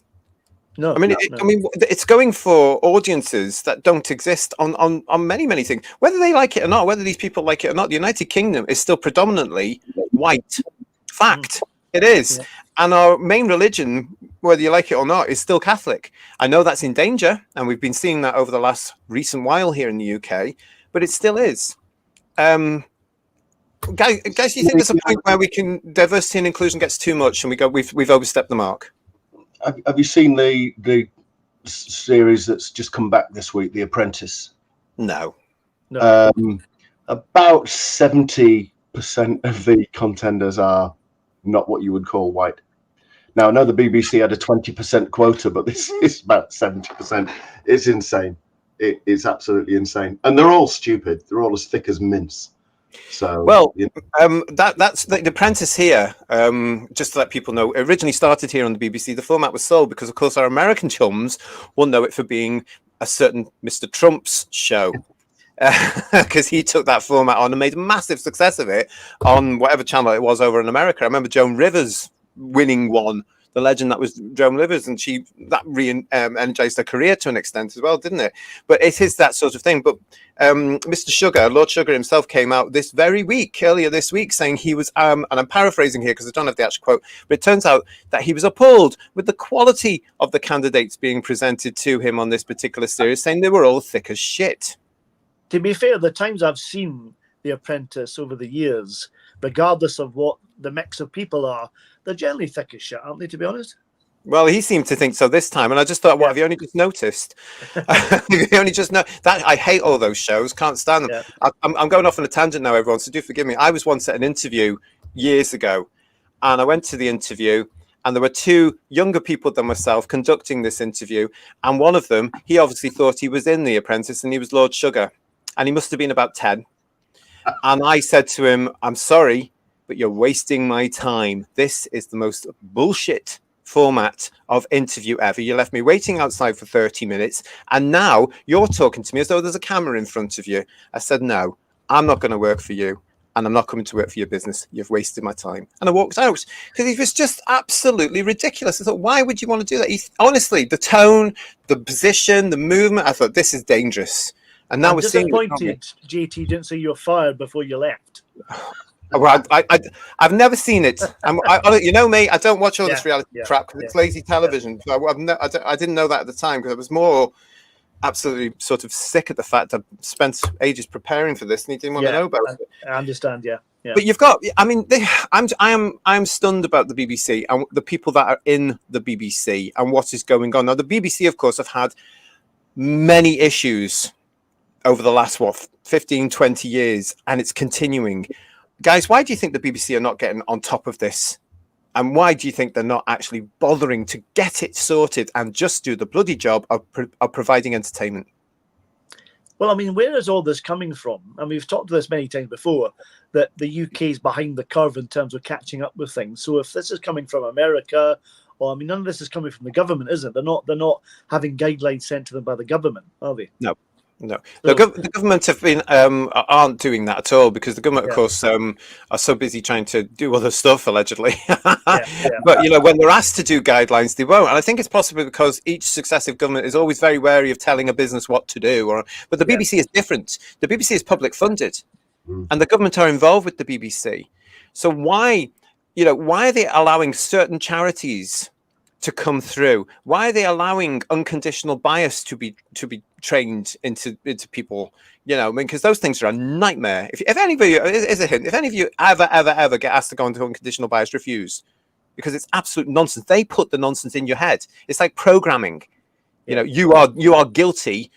No, I mean, it's going for audiences that don't exist on many things. Whether they like it or not, whether these people like it or not, the United Kingdom is still predominantly white. Fact, it is. Yeah. And our main religion, whether you like it or not, is still Catholic. I know that's in danger, and we've been seeing that over the last recent while here in the UK, but it still is. Guys, do you think there's a point where diversity and inclusion gets too much, and we've overstepped the mark? Have you seen the series that's just come back this week, The Apprentice? No. About 70% of the contenders are not what you would call white. Now, I know the BBC had a 20% quota, but this is about 70%. It's insane. It's absolutely insane. And they're all stupid. They're all as thick as mince. So, well, that's the Apprentice here. Just to let people know, it originally started here on the BBC. The format was sold because, of course, our American chums will know it for being a certain Mr. Trump's show, because he took that format on and made a massive success of it on whatever channel it was over in America. I remember Joan Rivers winning one. The legend that was Joan Rivers, and that re-energized her career to an extent as well, didn't it? But it is that sort of thing. But Mr. Sugar, Lord Sugar himself, came out earlier this week, saying he was, and I'm paraphrasing here because I don't have the actual quote, but it turns out that he was appalled with the quality of the candidates being presented to him on this particular series, saying they were all thick as shit. To be fair, the times I've seen The Apprentice over the years, regardless of what the mix of people are, they're generally thick as shit, aren't they, to be honest? Well, he seemed to think so this time, and I just thought, what, have you only just noticed? You only just know that I hate all those shows, can't stand them. Yeah. I'm going off on a tangent now, everyone, so do forgive me. I was once at an interview years ago, and I went to the interview, and there were two younger people than myself conducting this interview, and one of them, he obviously thought he was in The Apprentice, and he was Lord Sugar, and he must have been about 10. And I said to him, I'm sorry, but you're wasting my time. This is the most bullshit format of interview ever. You left me waiting outside for 30 minutes, and now you're talking to me as though there's a camera in front of you. I said, no, I'm not going to work for you, and I'm not coming to work for your business. You've wasted my time. And I walked out because he was just absolutely ridiculous. I thought, why would you want to do that? Honestly, the tone, the position, the movement, I thought, this is dangerous. And now I'm we're seeing disappointed JT didn't say you were fired before you left. Well, I've never seen it. You know me, I don't watch all this reality crap because it's lazy television. So I didn't know that at the time because I was more absolutely sort of sick at the fact I spent ages preparing for this and he didn't want to know about it. I understand, yeah. But you've got, I mean, I'm stunned about the BBC and the people that are in the BBC and what is going on. Now, the BBC, of course, have had many issues over the last, 15, 20 years, and it's continuing. Guys, why do you think the BBC are not getting on top of this? And why do you think they're not actually bothering to get it sorted and just do the bloody job of providing entertainment? Well, I mean, where is all this coming from? And we've talked to this many times before, that the UK is behind the curve in terms of catching up with things. So if this is coming from America, or I mean, none of this is coming from the government, is it? They're not having guidelines sent to them by the government, are they? No. So, The government have been aren't doing that at all, because the government, of course, are so busy trying to do other stuff, allegedly. But when they're asked to do guidelines, they won't. And I think it's possibly because each successive government is always very wary of telling a business what to do. But the BBC is different. The BBC is public funded, and the government are involved with the BBC. So why are they allowing certain charities to come through? Why are they allowing unconditional bias to be trained into people? I mean, because those things are a nightmare. If anybody is a hint, if any of you ever get asked to go into unconditional bias, refuse, because it's absolute nonsense. They put the nonsense in your head. It's like programming. You are guilty,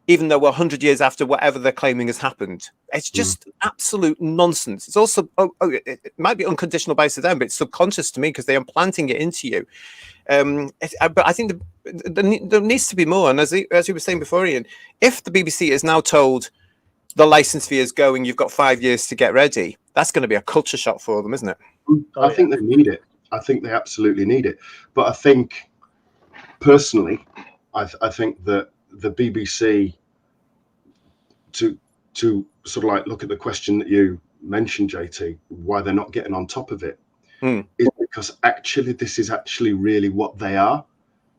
even though we're 100 years after whatever they're claiming has happened. It's just absolute nonsense. It's also it might be unconditional bias to them, but it's subconscious to me because they are planting it into you. But I think there needs to be more. And as you were saying before, Ian, if the BBC is now told the license fee is going, you've got 5 years to get ready, that's going to be a culture shock for them, isn't it? I think they need it. I think they absolutely need it. But I think, personally, I think that the BBC, to sort of like look at the question that you mentioned, JT, why they're not getting on top of it, is because actually this is actually really what they are.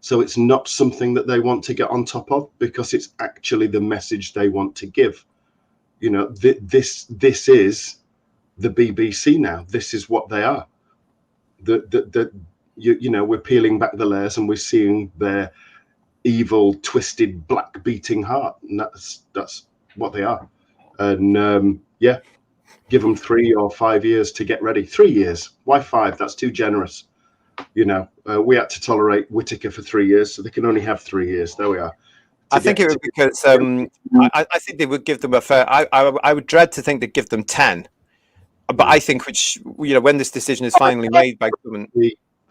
So it's not something that they want to get on top of, because it's actually the message they want to give. This is the BBC now. This is what they are. We're peeling back the layers and we're seeing their evil, twisted, black beating heart, and that's what they are. And give them 3 or 5 years to get ready. 3 years? Why 5? That's too generous. We had to tolerate Whittaker for 3 years, so they can only have 3 years. There we are. I think it would, because I think they would give them a fair. I would dread to think they'd give them 10, but I think when this decision is finally made by government,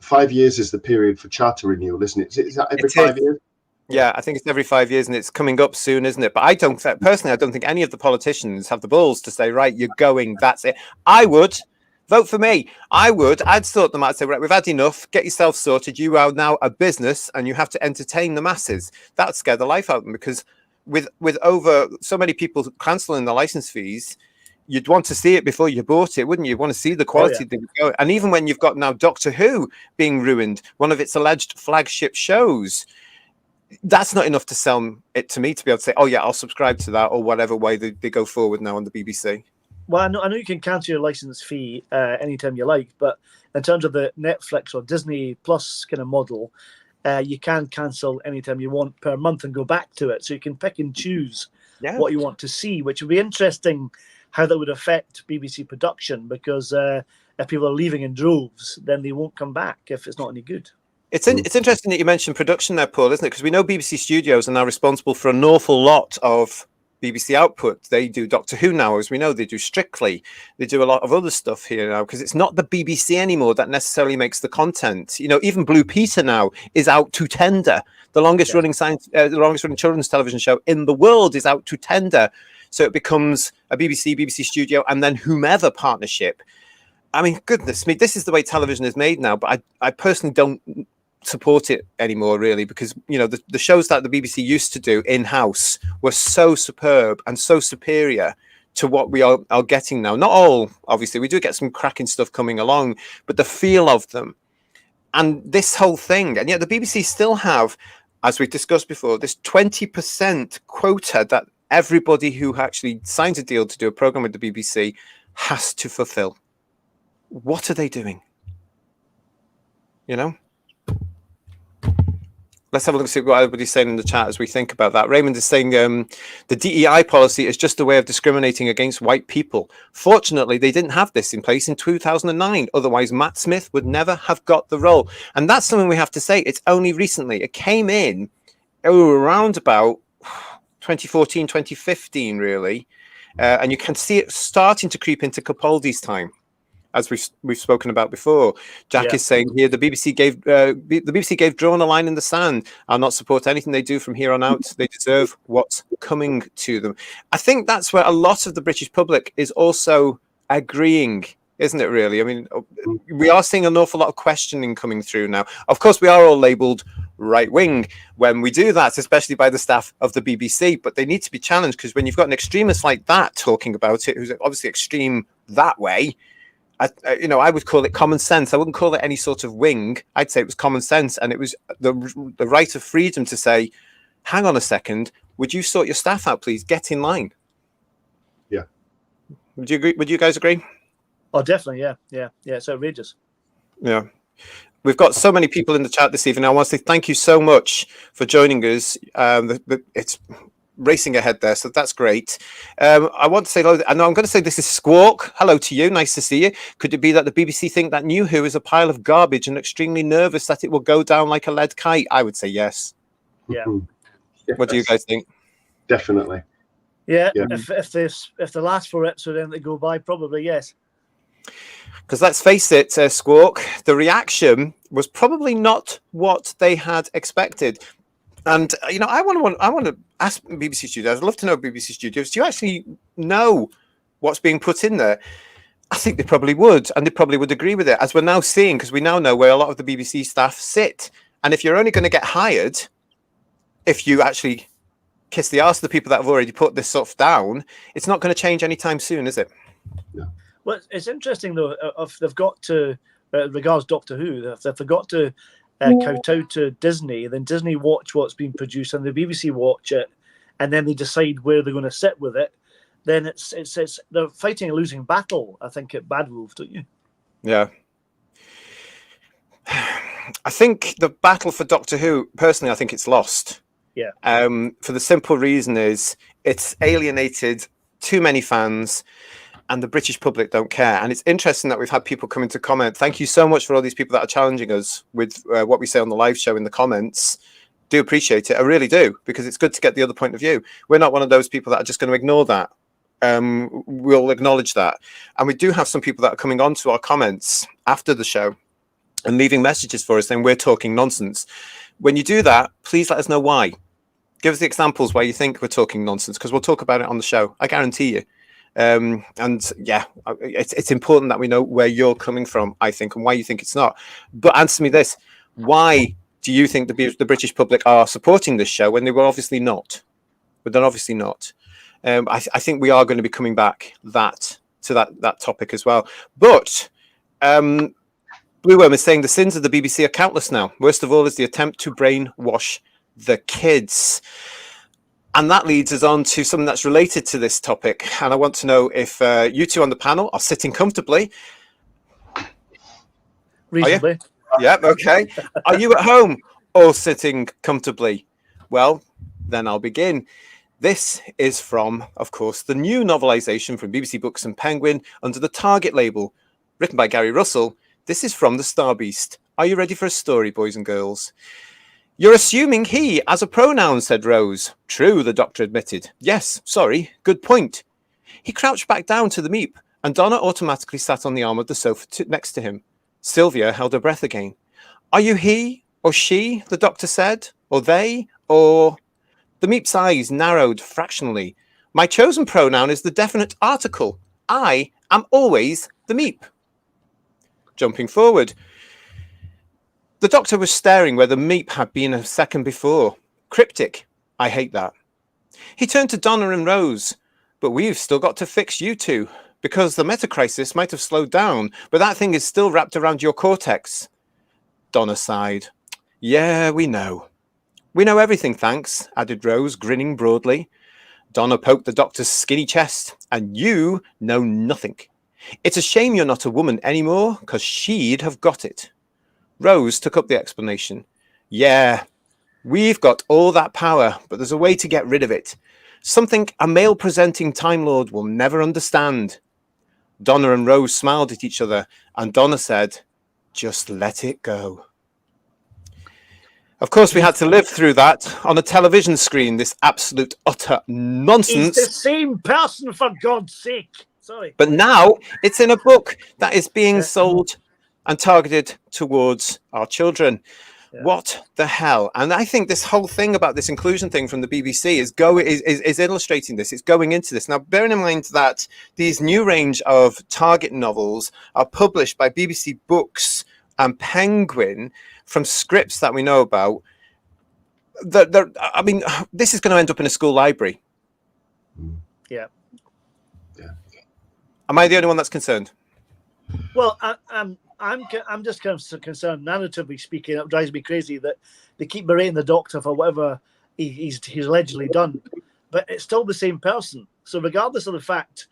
5 years is the period for charter renewal, isn't it? Is that every 5 years? Yeah, I think it's every 5 years, and it's coming up soon, isn't it? But I don't think any of the politicians have the balls to say, right, you're going, that's it. I would vote for me. I'd sort them out and say, right, we've had enough, get yourself sorted. You are now a business and you have to entertain the masses. That would scare the life out of them, because with over so many people cancelling the license fees, you'd want to see it before you bought it, wouldn't you? Want to see the quality. And even when you've got now Doctor Who being ruined, one of its alleged flagship shows, that's not enough to sell it to me to be able to say, oh yeah, I'll subscribe to that, or whatever way they go forward now on the BBC. Well, I know you can cancel your license fee anytime you like, but in terms of the Netflix or Disney Plus kind of model, you can cancel anytime you want per month and go back to it. So you can pick and choose what you want to see, which would be interesting how that would affect BBC production, because if people are leaving in droves, then they won't come back if it's not any good. It's interesting that you mentioned production there, Paul, isn't it? Because we know BBC Studios are now responsible for an awful lot of BBC output. They do Doctor Who now, as we know. They do Strictly. They do a lot of other stuff here now, because it's not the BBC anymore that necessarily makes the content. Even Blue Peter now is out to tender. The longest running children's television show in the world is out to tender. So it becomes a BBC Studio, and then whomever partnership. I mean, goodness me, this is the way television is made now. But I personally don't support it anymore, really, because the shows that the BBC used to do in-house were so superb and so superior to what we are getting now. Not all, obviously, we do get some cracking stuff coming along, but the feel of them and this whole thing, and yet the BBC still have, as we've discussed before, this 20% quota that everybody who actually signs a deal to do a program with the BBC has to fulfill. What are they doing? Let's have a look and see what everybody's saying in the chat as we think about that. Raymond is saying the DEI policy is just a way of discriminating against white people. Fortunately, they didn't have this in place in 2009. Otherwise, Matt Smith would never have got the role. And that's something we have to say. It's only recently. It came in around about 2014, 2015, really. And you can see it starting to creep into Capaldi's time. as we've spoken about before. Jack is saying here the BBC gave drawn a line in the sand. I'll not support anything they do from here on out. They deserve what's coming to them. I think that's where a lot of the British public is also agreeing, isn't it, really? I mean, we are seeing an awful lot of questioning coming through now. Of course, we are all labelled right-wing when we do that, especially by the staff of the BBC, but they need to be challenged, because when you've got an extremist like that talking about it, who's obviously extreme that way, I would call it common sense. I wouldn't call it any sort of wing. I'd say it was common sense, and it was the right of freedom to say, hang on a second, would you sort your staff out, please? Get in line. Yeah. Would you agree? Would you guys agree? Oh, definitely, yeah. It's outrageous. Yeah. We've got so many people in the chat this evening. I want to say thank you so much for joining us. It's racing ahead there, so that's great. I want to say hello. I know I'm going to say this is Squawk. Hello to you. Nice to see you. Could it be that the BBC think that New Who is a pile of garbage and extremely nervous that it will go down like a lead kite? I would say yes. Yeah. Yes. What do you guys think? Definitely. Yeah. If the last 4 episodes then to go by, probably yes. Because let's face it, Squawk, the reaction was probably not what they had expected. And I want to ask BBC Studios. I'd love to know, BBC Studios, do you actually know what's being put in there? I think they probably would, and they probably would agree with it, as we're now seeing, because we now know where a lot of the BBC staff sit. And if you're only going to get hired if you actually kiss the arse of the people that have already put this stuff down, it's not going to change anytime soon, is it? Yeah. Well, it's interesting though. If they've got to, regards Doctor Who, if they've got to kowtow to Disney, then Disney watch what's been produced, and the BBC watch it, and then they decide where they're going to sit with it. Then it's they're fighting a losing battle, I think, at Bad Wolf, don't you? Yeah. I think the battle for Doctor Who, personally, I think it's lost. Yeah. For the simple reason is it's alienated too many fans, and the British public don't care. And it's interesting that we've had people come in to comment. Thank you so much for all these people that are challenging us with what we say on the live show in the comments. Do appreciate it. I really do, because it's good to get the other point of view. We're not one of those people that are just going to ignore that. We'll acknowledge that. And we do have some people that are coming on to our comments after the show and leaving messages for us saying we're talking nonsense. When you do that, please let us know why. Give us the examples why you think we're talking nonsense, because we'll talk about it on the show. I guarantee you. And yeah, it's important that we know where you're coming from, I think, and why you think it's not. But answer me this: why do you think the British public are supporting this show when they were obviously not? But they're obviously not. I think we are going to be coming back to that topic as well. But Blue Worm is saying the sins of the BBC are countless now. Worst of all is the attempt to brainwash the kids. And that leads us on to something that's related to this topic. And I want to know if you two on the panel are sitting comfortably. Reasonably. Yeah, okay. Are you at home or sitting comfortably? Well, then I'll begin. This is from, of course, the new novelisation from BBC Books and Penguin under the Target label, written by Gary Russell. This is from the Star Beast. Are you ready for a story, boys and girls? You're assuming he as a pronoun, said Rose. True, the doctor admitted. Yes, sorry, good point. He crouched back down to the meep, and Donna automatically sat on the arm of the sofa next to him. Sylvia held her breath again. Are you he or she, the doctor said, or they, or... The meep's eyes narrowed fractionally. My chosen pronoun is the definite article. I am always the meep. Jumping forward. The doctor was staring where the meep had been a second before. Cryptic. I hate that. He turned to Donna and Rose. But we've still got to fix you two, because the meta-crisis might have slowed down, but that thing is still wrapped around your cortex. Donna sighed. Yeah, we know. We know everything, thanks, added Rose, grinning broadly. Donna poked the doctor's skinny chest. And you know nothing. It's a shame you're not a woman anymore, because she'd have got it. Rose took up the explanation. Yeah, we've got all that power, but there's a way to get rid of it. Something a male-presenting Time Lord will never understand. Donna and Rose smiled at each other, and Donna said, just let it go. Of course, we had to live through that on a television screen, this absolute utter nonsense. It's the same person, for God's sake. Sorry. But now it's in a book that is being Yeah. sold and targeted towards our children. Yeah. What the hell? And I think this whole thing about this inclusion thing from the BBC is illustrating this. It's going into this. Now, bearing in mind that these new range of target novels are published by BBC Books and Penguin from scripts that we know about, I mean, this is going to end up in a school library. Yeah. Am I the only one that's concerned? Well, I'm just kind of concerned, narratively speaking. It drives me crazy that they keep berating the Doctor for whatever he's allegedly done, but it's still the same person. So regardless of the fact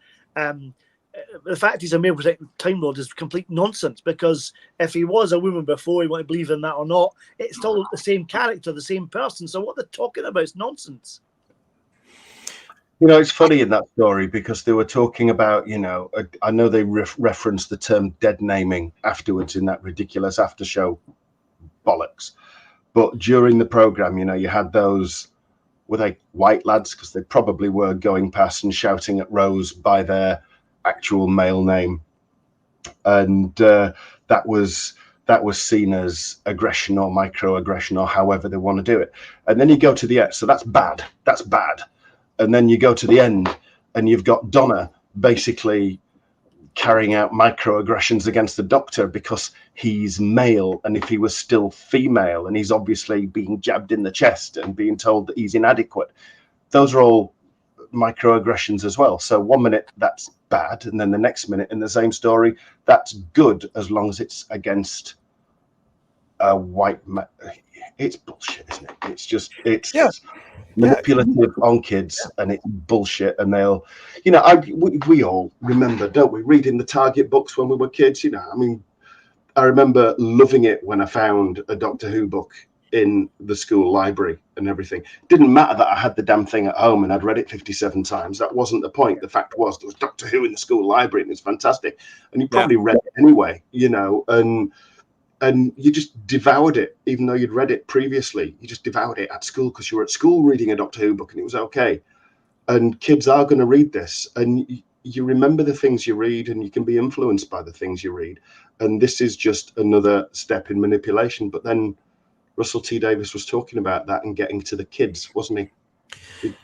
he's a male protected Time Lord is complete nonsense, because if he was a woman before, you want to believe in that or not, it's still the same character, the same person. So what they're talking about is nonsense. You know, it's funny in that story because they were talking about, you know, I know they referenced the term dead naming afterwards in that ridiculous after show bollocks. But during the program, you know, you had those, were they white lads? Because they probably were going past and shouting at Rose by their actual male name. And that was seen as aggression or microaggression or however they want to do it. And then you go to the end. So that's bad. That's bad. And then you go to the end and you've got Donna basically carrying out microaggressions against the Doctor because he's male, and if he was still female, and he's obviously being jabbed in the chest and being told that he's inadequate. Those are all microaggressions as well. So 1 minute that's bad, and then the next minute in the same story that's good, as long as it's against a white man. It's bullshit, isn't it? It's just manipulative on kids, and it's bullshit. And they'll, you know, we all remember, don't we, reading the Target books when we were kids? You know, I mean, I remember loving it when I found a Doctor Who book in the school library and everything. It didn't matter that I had the damn thing at home and I'd read it 57 times. That wasn't the point. The fact was there was Doctor Who in the school library and it's fantastic. And you probably read it anyway, you know, and you just devoured it, even though you'd read it previously. You just devoured it at school because you were at school reading a Doctor Who book and it was okay. And kids are going to read this, and you remember the things you read, and you can be influenced by the things you read. And this is just another step in manipulation. But then Russell T Davies was talking about that and getting to the kids, wasn't he?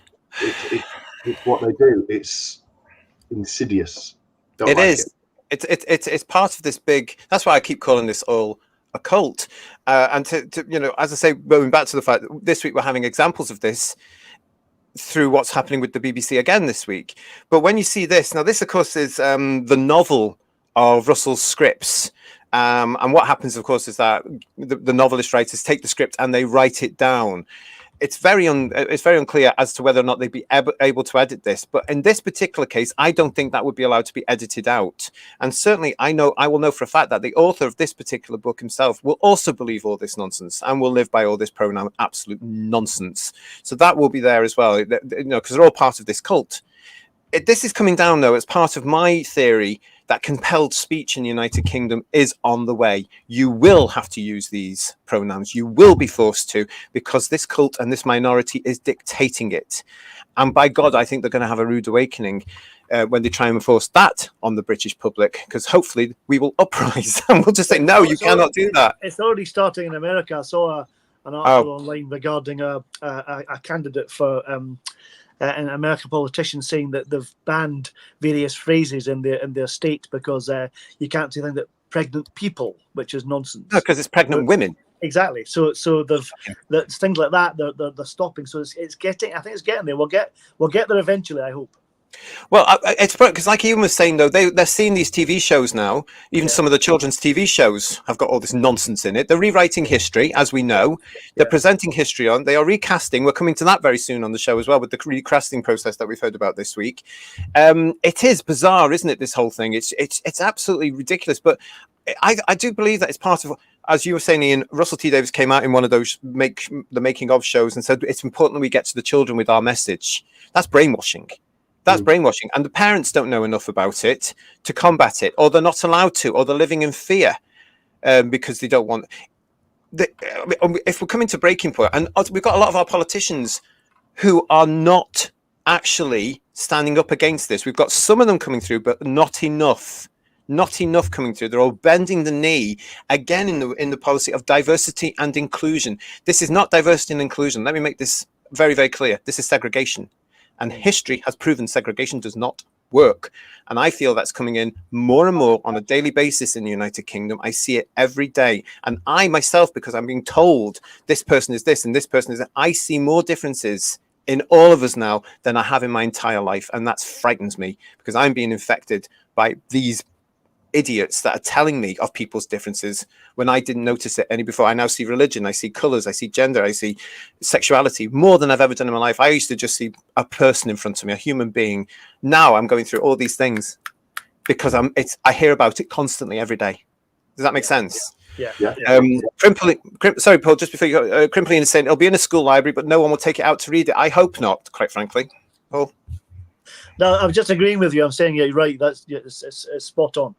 It's what they do. It's insidious. It is. It's part of this big. That's why I keep calling this all a cult. And to you know, as I say, going back to the fact that this week we're having examples of this through what's happening with the BBC again this week. But when you see this now, this of course is the novel of Russell's scripts. And what happens, of course, is that the novelist writers take the script and they write it down. It's very unclear as to whether or not they'd be able to edit this. But in this particular case, I don't think that would be allowed to be edited out. And certainly, I will know for a fact that the author of this particular book himself will also believe all this nonsense and will live by all this pronoun absolute nonsense. So that will be there as well, you know, because they're all part of this cult. This is coming down, though, as part of my theory that compelled speech in the United Kingdom is on the way. You will have to use these pronouns. You will be forced to, because this cult and this minority is dictating it. And by God, I think they're going to have a rude awakening when they try and enforce that on the British public, because hopefully we will uprise and we'll just say, no, you cannot do that. It's already starting in America. I saw an article online regarding a candidate for an American politician saying that they've banned various phrases in their state because you can't say things like pregnant people, which is nonsense. No, because it's pregnant women. Exactly. So they've things like that. They're stopping. So it's getting. I think it's getting there. We'll get there eventually. I hope. Well, it's because, like Ian was saying, though, they're seeing these TV shows now. Even some of the children's TV shows have got all this nonsense in it. They're rewriting history, as we know. They're presenting history on. They are recasting. We're coming to that very soon on the show as well, with the recasting process that we've heard about this week. It is bizarre, isn't it? This whole thing. It's absolutely ridiculous. But I do believe that it's part of. As you were saying, Ian, Russell T Davies came out in one of those the making of shows and said it's important that we get to the children with our message. That's brainwashing. That's brainwashing, and the parents don't know enough about it to combat it, or they're not allowed to, or they're living in fear because they don't want. If we're coming to breaking point, and we've got a lot of our politicians who are not actually standing up against this. We've got some of them coming through, but not enough. Not enough coming through. They're all bending the knee again in the policy of diversity and inclusion. This is not diversity and inclusion. Let me make this very, very clear. This is segregation. And history has proven segregation does not work. And I feel that's coming in more and more on a daily basis in the United Kingdom. I see it every day. And I myself, because I'm being told this person is this and this person is that, I see more differences in all of us now than I have in my entire life. And that frightens me, because I'm being infected by these idiots that are telling me of people's differences when I didn't notice it any before. I now see religion, I see colors, I see gender, I see sexuality more than I've ever done in my life. I used to just see a person in front of me, a human being. Now I'm going through all these things because I hear about it constantly every day. Does that make sense? Yeah. Sorry, Paul, just before you go, Crimpley is saying it'll be in a school library, but no one will take it out to read it. I hope not, quite frankly. Paul? No, I'm just agreeing with you. I'm saying you're right. It's spot on.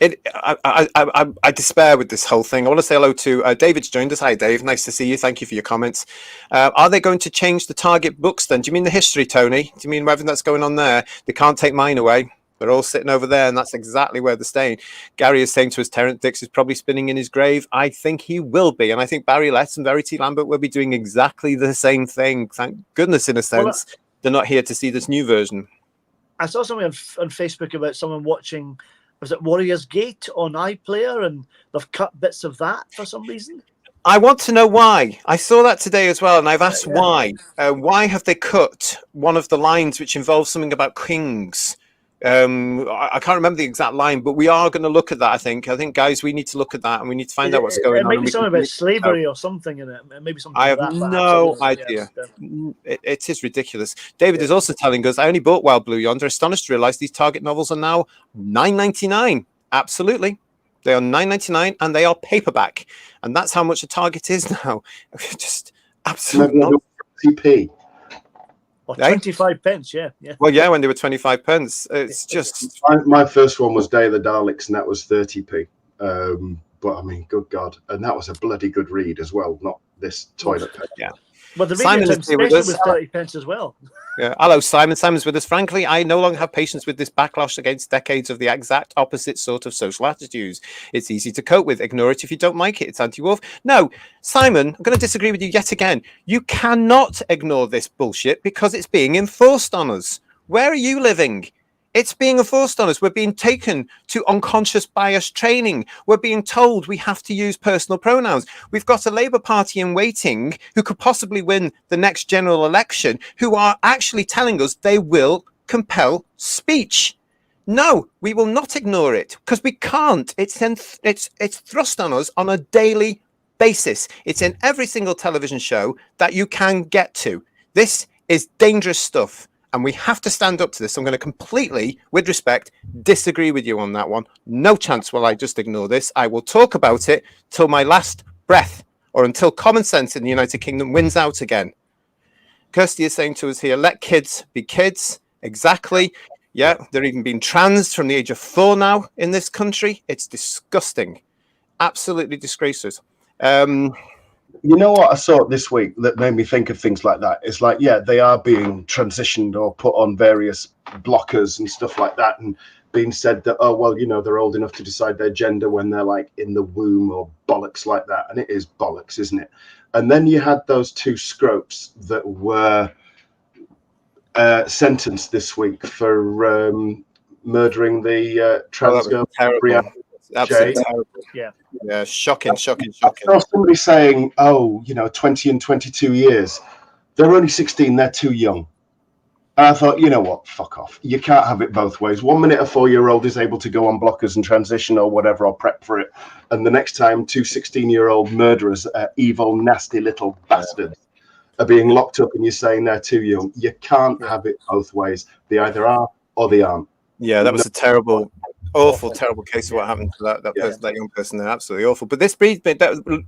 I despair with this whole thing. I want to say hello to David's joined us. Hi, Dave. Nice to see you. Thank you for your comments. Are they going to change the target books then? Do you mean the history, Tony? Do you mean everything that's going on there? They can't take mine away. They're all sitting over there, and that's exactly where they're staying. Gary is saying to us, Terence Dix is probably spinning in his grave. I think he will be, and I think Barry Letts and Verity Lambert will be doing exactly the same thing. Thank goodness, in a sense, they're not here to see this new version. I saw something on Facebook about someone watching, was it Warriors Gate on iPlayer, and they've cut bits of that for some reason. I want to know why. I saw that today as well, and I've asked why. Why have they cut one of the lines which involves something about kings? I can't remember the exact line, but we are going to look at that. I think, guys, we need to look at that, and we need to find out what's going on. Maybe something about slavery or something in it. Maybe something. I have like that, no idea. It is ridiculous. David is also telling us, I only bought Wild Blue Yonder. Astonished to realize these Target novels are now $9.99. Absolutely, they are $9.99, and they are paperback, and that's how much a Target is now. Just absolutely. CP. Or 25 pence, yeah. Well, yeah, when they were 25 pence. It's just... My first one was Day of the Daleks, and that was 30p. But, I mean, good God. And that was a bloody good read as well, not this toilet paper. Yeah. Well, the Radio Times special was 30 pence as well. Yeah. Hello, Simon. Simon's with us. Frankly, I no longer have patience with this backlash against decades of the exact opposite sort of social attitudes. It's easy to cope with. Ignore it if you don't like it. It's anti-wolf. No, Simon, I'm going to disagree with you yet again. You cannot ignore this bullshit because it's being enforced on us. Where are you living? It's being enforced on us. We're being taken to unconscious bias training. We're being told we have to use personal pronouns. We've got a Labour Party in waiting who could possibly win the next general election, who are actually telling us they will compel speech. No, we will not ignore it because we can't. It's thrust on us on a daily basis. It's in every single television show that you can get to. This is dangerous stuff. And we have to stand up to this. I'm going to completely, with respect, disagree with you on that one. No chance will I just ignore this. I will talk about it till my last breath, or until common sense in the United Kingdom wins out again. Kirsty is saying to us here, let kids be kids. Exactly. Yeah, they're even being trans from the age of 4 now in this country. It's disgusting. Absolutely disgraceful. You know what I saw this week that made me think of things like that? It's like, yeah, they are being transitioned or put on various blockers and stuff like that, and being said that, oh, well, you know, they're old enough to decide their gender when they're like in the womb or bollocks like that. And it is bollocks, isn't it? And then you had those 2 scropes that were sentenced this week for murdering the trans girl. Absolutely terrible. Yeah, shocking. I saw somebody saying, oh, you know, 20 and 22 years. They're only 16, they're too young. And I thought, you know what, fuck off. You can't have it both ways. 1 minute a 4-year-old is able to go on blockers and transition or whatever, or prep for it. And the next time 2 16-year-old murderers, evil, nasty little bastards, are being locked up and you're saying they're too young. You can't have it both ways. They either are or they aren't. Yeah, that was a terrible... terrible case of what happened to that young person there. Absolutely awful. But this brings me,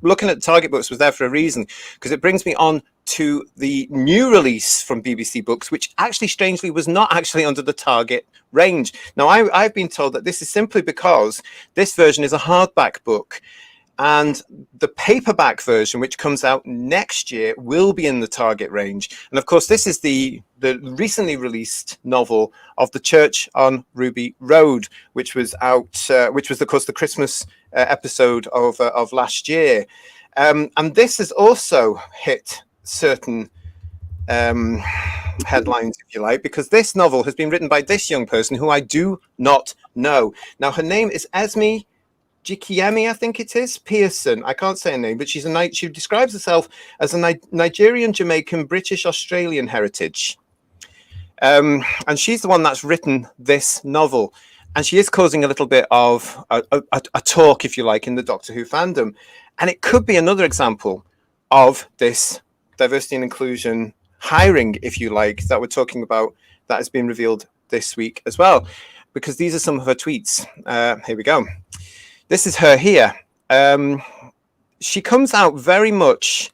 looking at the target books was there for a reason, because it brings me on to the new release from BBC Books, which actually strangely was not actually under the target range. Now, I've been told that this is simply because this version is a hardback book. And the paperback version, which comes out next year, will be in the target range. And of course, this is the recently released novel of The Church on Ruby Road, which was out, which was, of course, the Christmas episode of last year. And this has also hit certain headlines, if you like, because this novel has been written by this young person who I do not know. Now, her name is Esme Jikiemi, I think it is, Pearson. I can't say her name, but she describes herself as a Nigerian, Jamaican, British, Australian heritage. And she's the one that's written this novel. And she is causing a little bit of a talk, if you like, in the Doctor Who fandom. And it could be another example of this diversity and inclusion hiring, if you like, that we're talking about, that has been revealed this week as well. Because these are some of her tweets. Here we go. This is her here. She comes out very much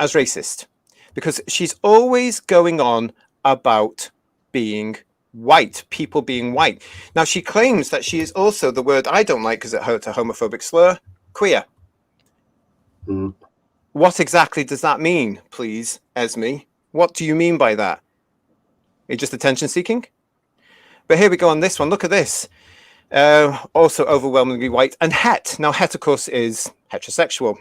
as racist because she's always going on about being white, people being white. Now, she claims that she is also, the word I don't like because it hurts a homophobic slur, queer. Mm. What exactly does that mean, please, Esme? What do you mean by that? Are you just attention seeking? But here we go on this one. Look at this. Also overwhelmingly white and het. Now, het, of course, is heterosexual.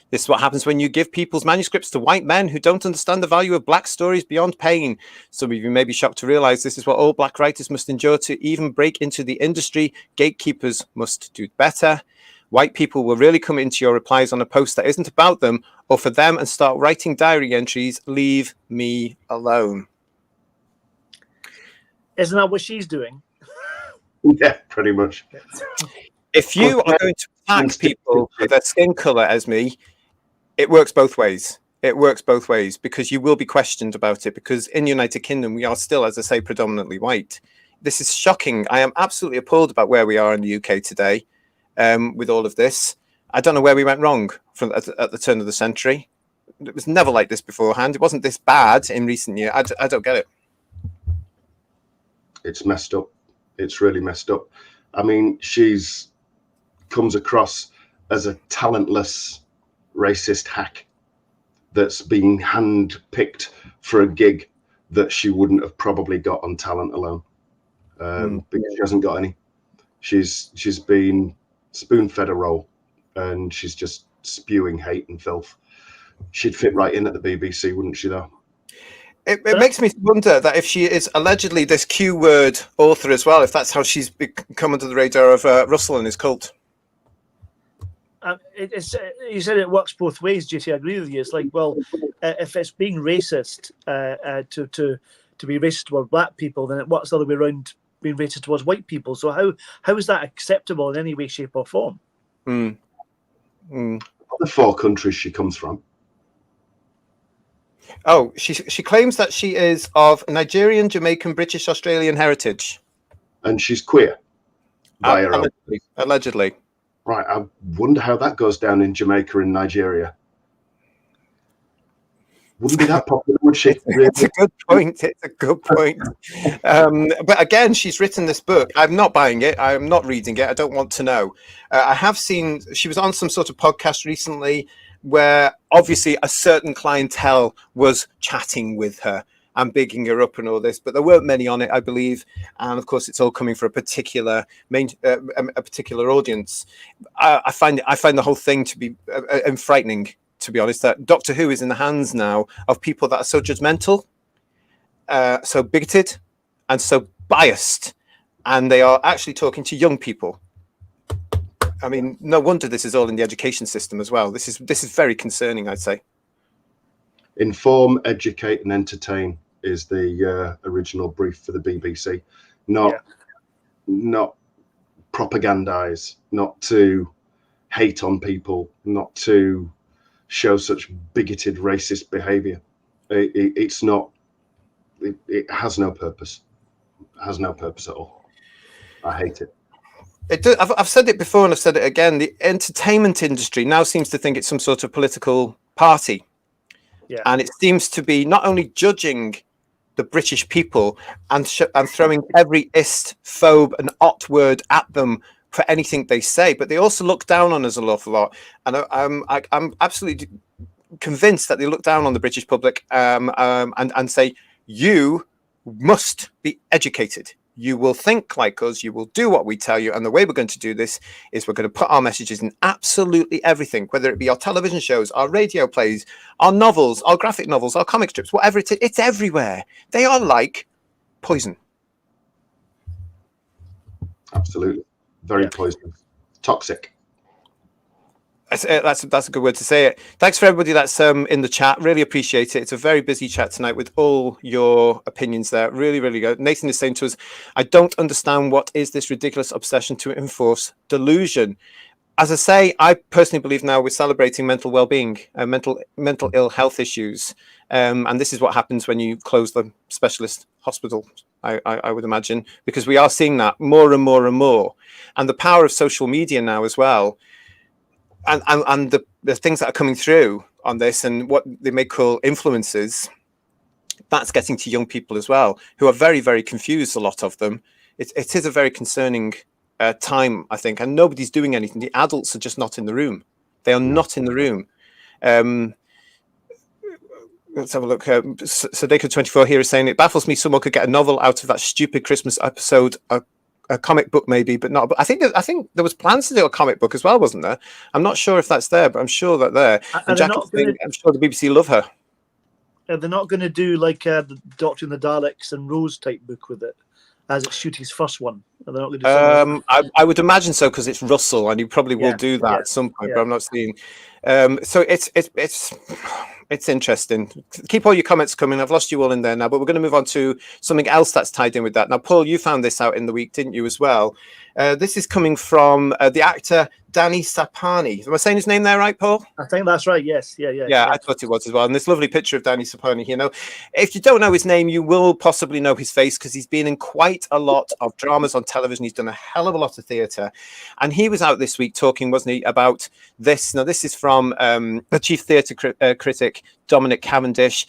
This is what happens when you give people's manuscripts to white men who don't understand the value of black stories beyond pain. Some of you may be shocked to realize this is what all black writers must endure to even break into the industry. Gatekeepers must do better. White people will really come into your replies on a post that isn't about them or for them and start writing diary entries. Leave me alone. Isn't that what she's doing? Yeah, pretty much. If you are going to attack people for their skin color as me, it works both ways. It works both ways because you will be questioned about it because in the United Kingdom, we are still, as I say, predominantly white. This is shocking. I am absolutely appalled about where we are in the UK today with all of this. I don't know where we went wrong at the turn of the century. It was never like this beforehand. It wasn't this bad in recent years. I don't get it. It's messed up. It's really messed up. I mean, she's comes across as a talentless racist hack that's being handpicked for a gig that she wouldn't have probably got on talent alone because she hasn't got any. She's been spoon-fed a role and she's just spewing hate and filth. She'd fit right in at the BBC, wouldn't she, though? It makes me wonder that if she is allegedly this Q-word author as well, if that's how she's come under the radar of Russell and his cult. You said it works both ways, JT. I agree with you. It's like, well, if it's being racist to be racist toward black people, then it works the other way around, being racist towards white people. So how is that acceptable in any way, shape, or form? The 4 countries she comes from. Oh, she claims that she is of Nigerian, Jamaican, British, Australian heritage. And she's queer. By her own. Allegedly. Right, I wonder how that goes down in Jamaica and Nigeria. Wouldn't be that popular, would she? Really? It's a good point. It's a good point. But again, she's written this book. I'm not buying it. I'm not reading it. I don't want to know. I have seen, she was on some sort of podcast recently where obviously a certain clientele was chatting with her and bigging her up and all this, but there weren't many on it, I believe. And of course, it's all coming for a particular audience. I find the whole thing to be frightening, to be honest. That Doctor Who is in the hands now of people that are so judgmental, so bigoted, and so biased, and they are actually talking to young people. I mean, no wonder this is all in the education system as well. This is very concerning, I'd say. Inform, educate, and entertain is the original brief for the BBC. Not propagandize, not to hate on people, not to show such bigoted, racist behaviour. It's not. It has no purpose. It has no purpose at all. I hate it. I've said it before and I've said it again. The entertainment industry now seems to think it's some sort of political party. Yeah. And it seems to be not only judging the British people and throwing every ist, phobe and ot word at them for anything they say, but they also look down on us an awful lot. And I'm absolutely convinced that they look down on the British public and say, you must be educated. You will think like us. You will do what we tell you. And the way we're going to do this is we're going to put our messages in absolutely everything, whether it be our television shows, our radio plays, our novels, our graphic novels, our comic strips, whatever it is. It's everywhere. They are like poison. Absolutely. Very poisonous. Toxic. That's a good word to say it. Thanks for everybody that's in the chat. Really appreciate it. It's a very busy chat tonight with all your opinions there. Really, really good. Nathan is saying to us, I don't understand what is this ridiculous obsession to enforce delusion. As I say, I personally believe now we're celebrating mental well-being, mental ill health issues. And this is what happens when you close the specialist hospital, I would imagine, because we are seeing that more and more and more. And the power of social media now as well. And the things that are coming through on this and what they may call influences, that's getting to young people as well, who are very, very confused, a lot of them. It is a very concerning time, I think, and nobody's doing anything. The adults are just not in the room. They are not in the room. Let's have a look. Sadeko24 here is saying, it baffles me someone could get a novel out of that stupid Christmas episode, a comic book maybe, but not. But I think there was plans to do a comic book as well, wasn't there? I'm not sure if that's there, but I'm sure that there. And Jack, I'm sure the BBC love her. They're not going to do like the Doctor and the Daleks and Rose type book with it, as it's Shooty's first one. They're not going to do I would imagine so, because it's Russell, and he probably will do that at some point. But I'm not seeing. So it's interesting. Keep all your comments coming. I've lost you all in there now, but we're going to move on to something else that's tied in with that. Now, Paul, you found this out in the week, didn't you, as well? This is coming from the actor Danny Sapani. Am I saying his name there right, Paul? I think that's right, yes. Yeah, I thought it was as well. And this lovely picture of Danny Sapani, you know. If you don't know his name, you will possibly know his face, because he's been in quite a lot of dramas on television. He's done a hell of a lot of theatre. And he was out this week talking, wasn't he, about this. Now, this is from the chief theatre critic, Dominic Cavendish,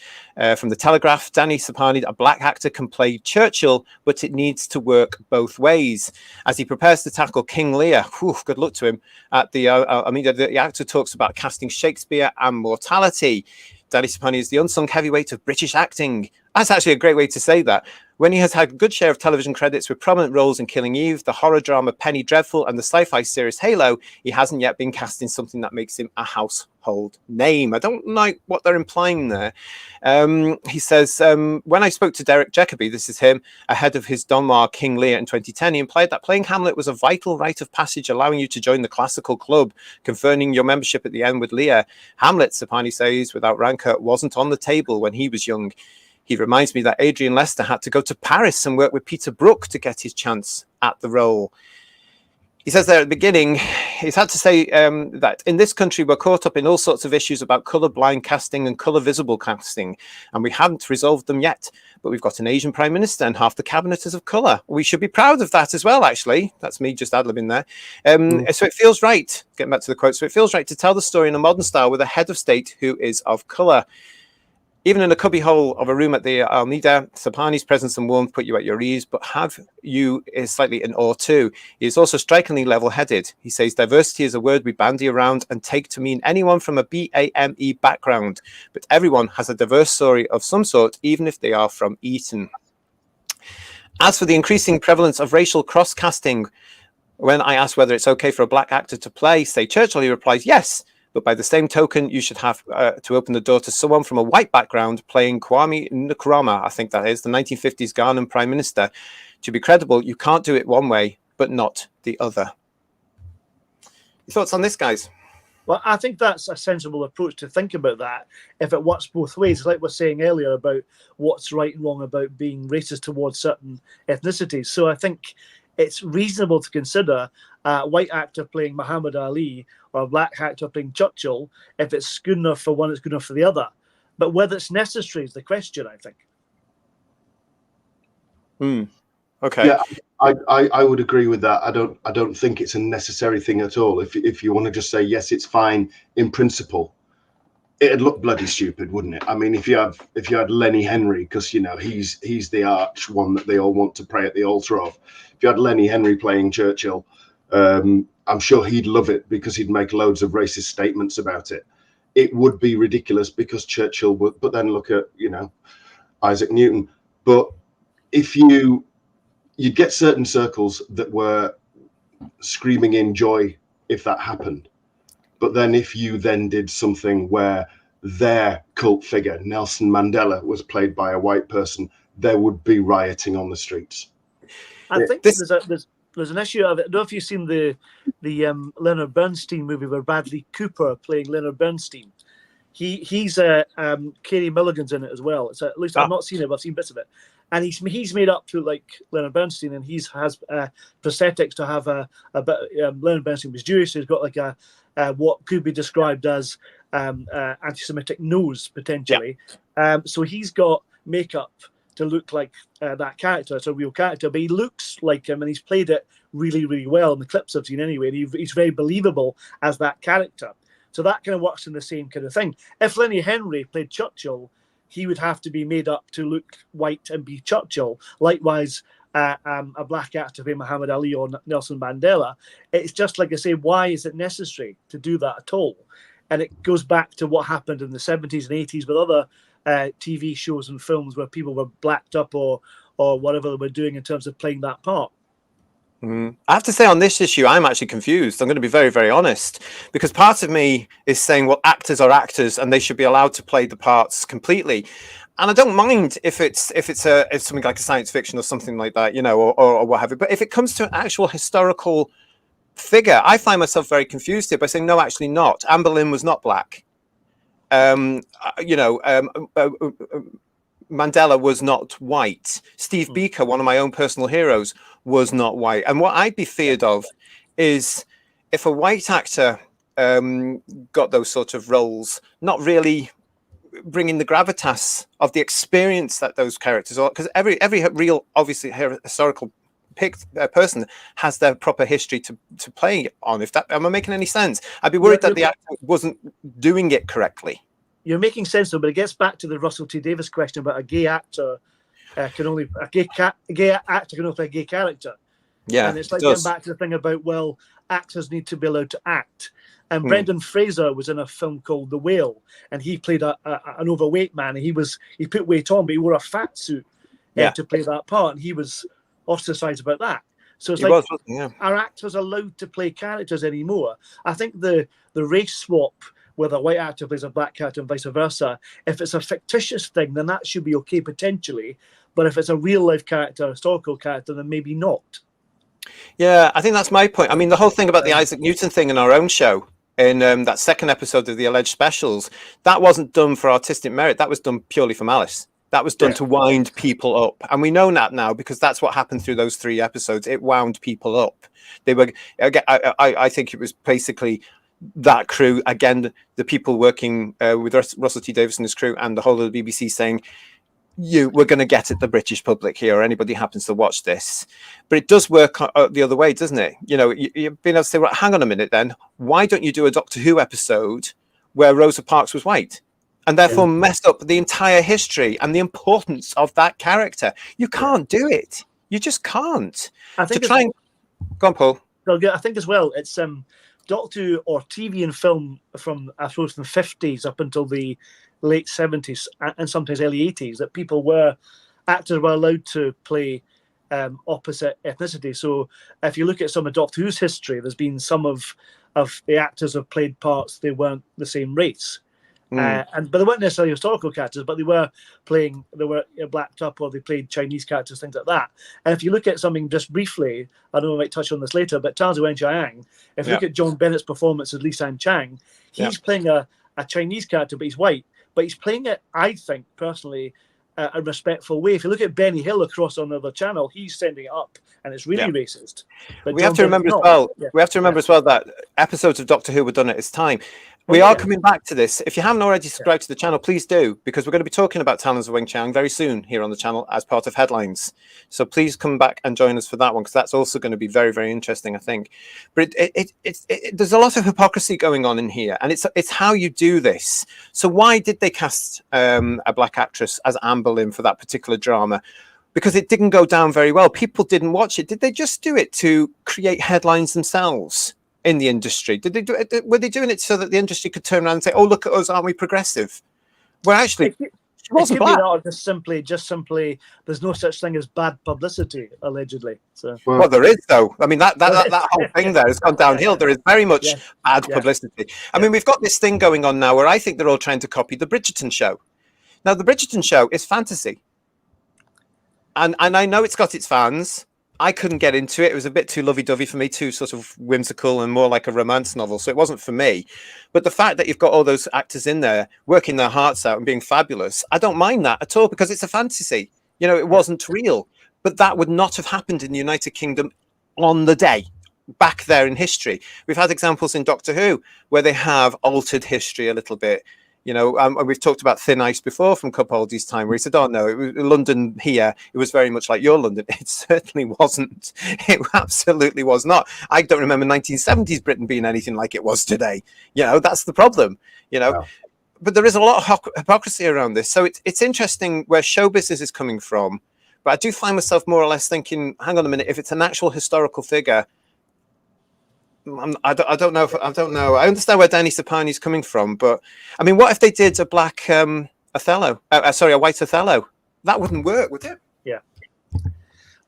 from The Telegraph. Danny Sapani, a black actor, can play Churchill, but it needs to work both ways. As he prepares to tackle King Lear, good luck to him. At the actor talks about casting Shakespeare and mortality. Danny Sapani is the unsung heavyweight of British acting. That's actually a great way to say that. When he has had a good share of television credits with prominent roles in Killing Eve, the horror drama Penny Dreadful, and the sci-fi series Halo, he hasn't yet been cast in something that makes him a household name. I don't like what they're implying there. He says, when I spoke to Derek Jacobi, this is him, ahead of his Donmar King Lear in 2010, he implied that playing Hamlet was a vital rite of passage, allowing you to join the classical club, conferring your membership at the end with Lear. Hamlet, Sapani says, without rancor, wasn't on the table when he was young. He reminds me that Adrian Lester had to go to Paris and work with Peter Brook to get his chance at the role. He says there at the beginning, he's had to say that in this country, we're caught up in all sorts of issues about colour-blind casting and colour-visible casting, and we haven't resolved them yet. But we've got an Asian Prime Minister and half the cabinet is of colour. We should be proud of that as well, actually. That's me just ad-libbing there. So it feels right, getting back to the quote, so it feels right to tell the story in a modern style with a head of state who is of colour. Even in a cubbyhole of a room at the Almeida, Sapani's presence and warmth put you at your ease, but have you is slightly in awe too. He is also strikingly level-headed. He says diversity is a word we bandy around and take to mean anyone from a BAME background, but everyone has a diverse story of some sort, even if they are from Eton. As for the increasing prevalence of racial cross-casting, when I ask whether it's okay for a black actor to play, say, Churchill, he replies, yes. But by the same token, you should have to open the door to someone from a white background playing Kwame Nkrumah, I think that is, the 1950s Ghanaian Prime Minister. To be credible, you can't do it one way, but not the other. Your thoughts on this, guys? Well, I think that's a sensible approach to think about that. If it works both ways, like we were saying earlier about what's right and wrong about being racist towards certain ethnicities. So I think it's reasonable to consider a white actor playing Muhammad Ali or a black actor playing Churchill. If it's good enough for one, it's good enough for the other. But whether it's necessary is the question, I think. Okay. Yeah, I would agree with that. I don't think it's a necessary thing at all. If you want to just say yes, it's fine in principle, it'd look bloody stupid, wouldn't it? I mean, if you had Lenny Henry, because you know he's the arch one that they all want to pray at the altar of. If you had Lenny Henry playing Churchill, I'm sure he'd love it because he'd make loads of racist statements about it. It would be ridiculous because Churchill would, but then look at, Isaac Newton. But if you'd get certain circles that were screaming in joy if that happened. But then if you then did something where their cult figure, Nelson Mandela, was played by a white person, there would be rioting on the streets. I think there's an issue of it. I don't know if you've seen the Leonard Bernstein movie where Bradley Cooper playing Leonard Bernstein. He's Katie Mulligan's in it as well. It's at least I've not seen it, but I've seen bits of it. And he's made up to like Leonard Bernstein, and has prosthetics to have a bit. Leonard Bernstein was Jewish, so he's got like a what could be described as anti-Semitic nose potentially. Yeah. So he's got makeup to look like that character. It's a real character, but he looks like him, and he's played it really, really well in the clips I've seen anyway. And he's very believable as that character. So that kind of works in the same kind of thing. If Lenny Henry played Churchill, he would have to be made up to look white and be Churchill. Likewise, a black actor playing Muhammad Ali or Nelson Mandela. It's just like I say, why is it necessary to do that at all? And it goes back to what happened in the 70s and 80s with other TV shows and films where people were blacked up or whatever they were doing in terms of playing that part. I have to say on this issue, I'm actually confused. I'm going to be very, very honest, because part of me is saying, well, actors are actors and they should be allowed to play the parts completely. And I don't mind if it's something like a science fiction or something like that, or what have you. But if it comes to an actual historical figure, I find myself very confused here by saying, no, actually not. Anne Boleyn was not black. Mandela was not white. Steve Biko, one of my own personal heroes, was not white. And what I'd be feared of is if a white actor got those sort of roles, not really bringing the gravitas of the experience that those characters are, because every real, obviously, historical person has their proper history to play on. If that, am I making any sense? I'd be worried that the actor wasn't doing it correctly. You're making sense, though, but it gets back to the Russell T Davies question about a gay actor can only play a gay character. Yeah, and it's like getting back to the thing about, well, actors need to be allowed to act. And Brendan Fraser was in a film called The Whale, and he played an overweight man. And he put weight on, but he wore a fat suit to play that part, and he was ostracized about that. So it's are actors allowed to play characters anymore? I think the race swap, whether a white actor plays a black character and vice versa, if it's a fictitious thing, then that should be okay potentially. But if it's a real life character, a historical character, then maybe not. Yeah, I think that's my point. I mean, the whole thing about the Isaac Newton thing in our own show, in that second episode of the Alleged Specials, that wasn't done for artistic merit. That was done purely for malice. That was done to wind people up. And we know that now because that's what happened through those 3 episodes. It wound people up. They were, again, I think it was basically that crew, again, the people working with Russell T Davies and his crew and the whole of the BBC saying, we're going to get at the British public here, or anybody happens to watch this. But it does work the other way, doesn't it? You've been able to say, well, hang on a minute then, why don't you do a Doctor Who episode where Rosa Parks was white? And therefore messed up the entire history and the importance of that character. You can't do it. You just can't. I think Go on, Paul. I think as well, it's Doctor Who or TV and film from, I suppose, from the 50s up until the late 70s and sometimes early 80s, that actors were allowed to play opposite ethnicity. So if you look at some of Doctor Who's history, there's been some of the actors have played parts, they weren't the same race. But they weren't necessarily historical characters, but they were blacked up, or they played Chinese characters, things like that. And if you look at something just briefly, I know I might touch on this later, but Tazi Wen-Chiang, if you look at John Bennett's performance as Li San-Chang, he's playing a Chinese character, but he's white. But he's playing it, I think, personally, a respectful way. If you look at Benny Hill across on another channel, he's sending it up, and it's really racist. But we have to remember as well. We have to remember as well that episodes of Doctor Who were done at its time. We are coming back to this. If you haven't already subscribed to the channel, please do, because we're going to be talking about Talons of Wen-Chiang very soon here on the channel as part of Headlines. So please come back and join us for that one, because that's also going to be very, very interesting, I think. But there's a lot of hypocrisy going on in here, and it's how you do this. So why did they cast a black actress as Anne Boleyn for that particular drama? because it didn't go down very well. People didn't watch it. Did they just do it to create headlines themselves in the industry? Did they do it? Were they doing it so that the industry could turn around and say, "Oh, look at us, aren't we progressive?" Well, actually, It wasn't could be black. that, or just simply, there's no such thing as bad publicity, allegedly. So, Well, there is, though. I mean, that whole thing there has gone downhill. There is very much yeah, bad yeah. publicity. I mean, we've got this thing going on now where I think they're all trying to copy the Bridgerton show. Now, the Bridgerton show is fantasy. And I know it's got its fans. I couldn't get into it. It was a bit too lovey-dovey for me, too sort of whimsical and more like a romance novel. So it wasn't for me. But the fact that you've got all those actors in there working their hearts out and being fabulous, I don't mind that at all because it's a fantasy. You know, it wasn't real. But that would not have happened in the United Kingdom on the day, back there in history. We've had examples in Doctor Who where they have altered history a little bit. You know, and we've talked about Thin Ice before from Capaldi's time, where he said, "Oh no, it was London here. It was very much like your London." It certainly wasn't. It absolutely was not. I don't remember 1970s Britain being anything like it was today. You know, that's the problem. You know, No. But there is a lot of hypocrisy around this. So it's interesting where show business is coming from. But I do find myself more or less thinking, hang on a minute, if it's an actual historical figure. I don't know. I don't know. I understand where Danny Sapani's coming from, but I mean, what if they did a black Othello? Sorry, a white Othello. That wouldn't work, would it? Yeah.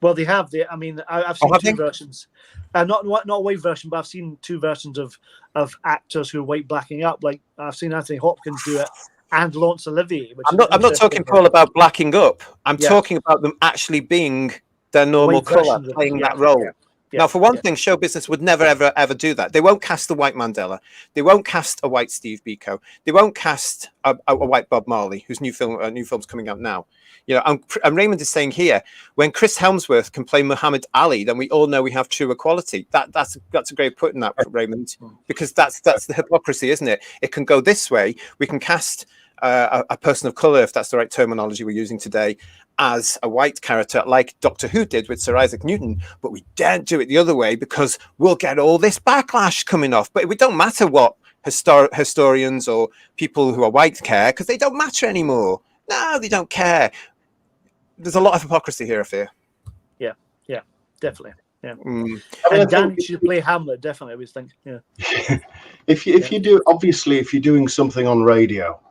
Well, they have. I mean, I've seen two versions. Not a white version, but I've seen two versions of actors who are white blacking up. Like I've seen Anthony Hopkins do it, and Laurence Olivier. I'm not talking, Paul, about blacking up. I'm talking about them actually being their normal colour, playing that role. Yeah. Yeah, now, for one thing, show business would never, ever do that. They won't cast a white Mandela. They won't cast a white Steve Biko. They won't cast a white Bob Marley, whose new film's coming out now. You know, and Raymond is saying here, when Chris Helmsworth can play Muhammad Ali, then we all know we have true equality. That's a great put in that, Raymond, because that's the hypocrisy, isn't it? It can go this way. We can cast a person of color, if that's the right terminology we're using today, as a white character, like Doctor Who did with Sir Isaac Newton, but we daren't do it the other way because we'll get all this backlash coming off. But it don't matter what historians or people who are white care, because they don't matter anymore. No, they don't care. There's a lot of hypocrisy here, I fear. Yeah, definitely. Yeah. And Dan should play Hamlet, definitely, I always think. Yeah. if you do, obviously, if you're doing something on radio,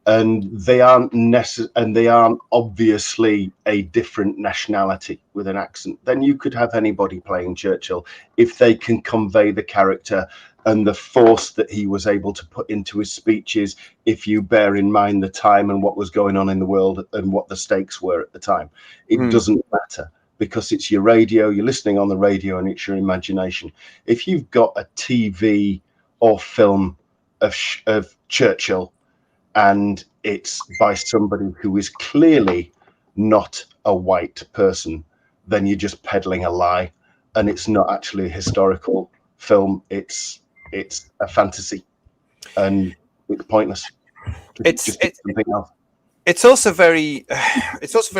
and they aren't obviously a different nationality with an accent, then you could have anybody playing Churchill if they can convey the character and the force that he was able to put into his speeches, if you bear in mind the time and what was going on in the world and what the stakes were at the time. It doesn't matter, because it's your radio, you're listening on the radio, and it's your imagination. If you've got a TV or film of Churchill, and it's by somebody who is clearly not a white person, then you're just peddling a lie, and it's not actually a historical film. It's a fantasy, and it's pointless. It's also very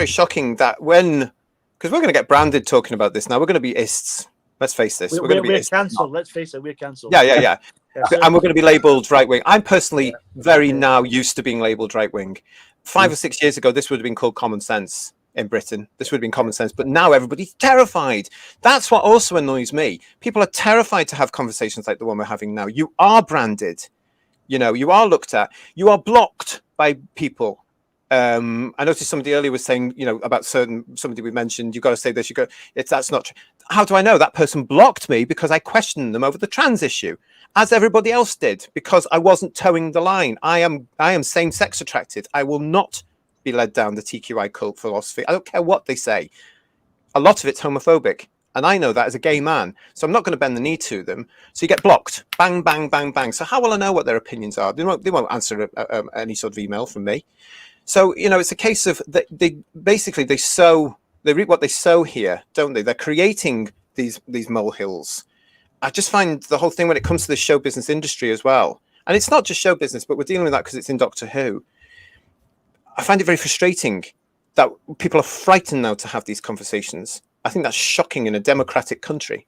shocking that because we're going to get branded talking about this now. We're going to be ists. Let's face this. We're cancelled. Let's face it. We're cancelled. Yeah. And we're going to be labelled right wing. I'm personally now used to being labelled right wing. 5 or 6 years ago, this would have been called common sense in Britain. This would have been common sense. But now everybody's terrified. That's what also annoys me. People are terrified to have conversations like the one we're having now. You are branded. You know, you are looked at. You are blocked by people. I noticed somebody earlier was saying, you know, about somebody we mentioned, you've got to say this, that's not true. How do I know? That person blocked me because I questioned them over the trans issue, as everybody else did, because I wasn't towing the line. I am same-sex attracted. I will not be led down the TQI cult philosophy. I don't care what they say. A lot of it's homophobic, and I know that as a gay man, so I'm not going to bend the knee to them. So you get blocked. Bang, bang, bang, bang. So how will I know what their opinions are? They won't answer any sort of email from me. So, you know, it's a case of they reap what they sow here, don't they? They're creating these molehills. I just find the whole thing when it comes to the show business industry as well, and it's not just show business, but we're dealing with that because it's in Doctor Who. I find it very frustrating that people are frightened now to have these conversations. I think that's shocking in a democratic country.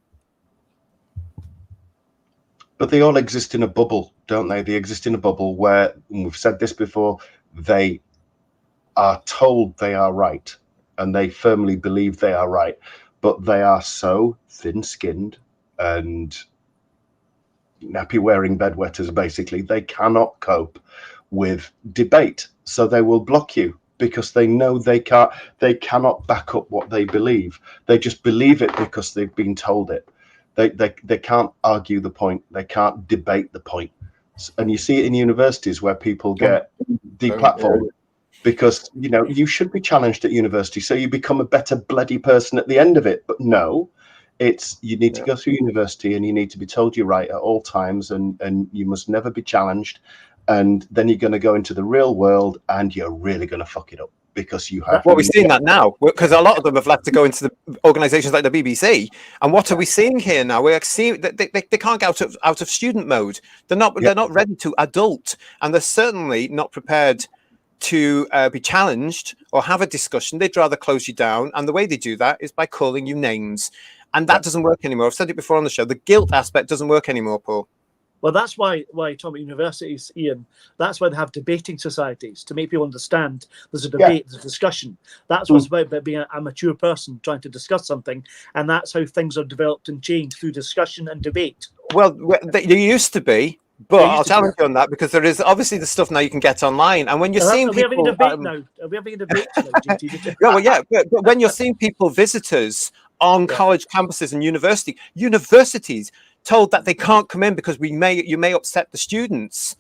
But they all exist in a bubble, don't they? They exist in a bubble where, and we've said this before, they are told they are right. and they firmly believe they are right, but they are so thin-skinned and nappy-wearing bedwetters, basically. They cannot cope with debate, so they will block you because they know they cannot back up what they believe. They just believe it because they've been told it. They can't argue the point. They can't debate the point. And you see it in universities where people get deplatformed because, you know, you should be challenged at university so you become a better bloody person at the end of it. But no, it's you need to go through university and you need to be told you're right at all times, and you must never be challenged. And then you're going to go into the real world and you're really going to fuck it up because you have. Well, we're seeing that now because a lot of them have left to go into the organisations like the BBC. And what are we seeing here now? We're seeing that they can't get out of student mode. They're not ready to adult, and they're certainly not prepared to be challenged or have a discussion. They'd rather close you down, and the way they do that is by calling you names, and that doesn't work anymore. I've said it before on the show. The guilt aspect doesn't work anymore, Paul. Well, that's why talking about universities, Ian, that's why they have debating societies, to make people understand there's a debate, there's a discussion. That's what's about being a mature person trying to discuss something. And that's how things are developed and changed, through discussion and debate. Well, they used to be, but I'll challenge you on that because there is obviously the stuff now you can get online. And when you're seeing people... Are we having a debate now? Are we having a debate now, JT? Yeah, well, yeah, but when you're seeing people, visitors on college campuses and universities, told that they can't come in because you may upset the students.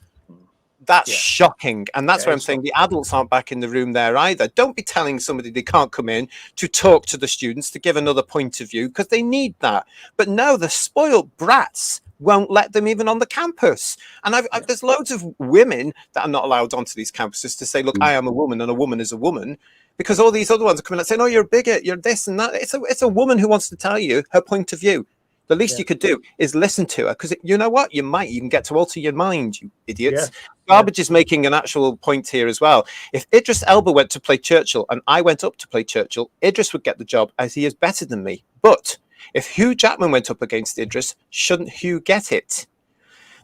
That's shocking. And that's why I'm saying the adults aren't back in the room there either. Don't be telling somebody they can't come in to talk to the students, to give another point of view, because they need that. But no, the spoiled brats won't let them even on the campus. And there's loads of women that are not allowed onto these campuses to say, look, I am a woman and a woman is a woman. Because all these other ones are coming out saying, oh, you're a bigot, you're this and that. It's a woman who wants to tell you her point of view. The least you could do is listen to her, because you know what? You might even get to alter your mind, you idiots. Garbage is making an actual point here as well. If Idris Elba went to play Churchill and I went up to play Churchill, Idris would get the job as he is better than me. But if Hugh Jackman went up against Idris, shouldn't Hugh get it?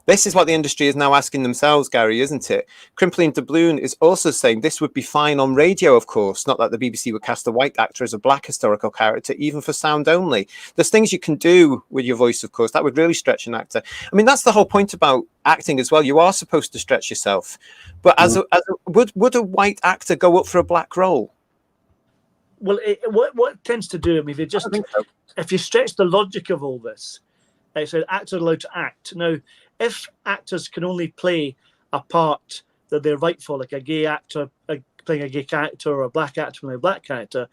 This is what the industry is now asking themselves, Gary, isn't it? Crimpling Doubloon is also saying this would be fine on radio, of course, not that the BBC would cast a white actor as a black historical character, even for sound only. There's things you can do with your voice, of course, that would really stretch an actor. I mean, that's the whole point about acting as well. You are supposed to stretch yourself. But would a white actor go up for a black role? Well, what it tends to do, I mean, if you stretch the logic of all this, it's an actor allowed to act. Now, if actors can only play a part that they're right for, like a gay actor playing a gay character or a black actor playing a black character,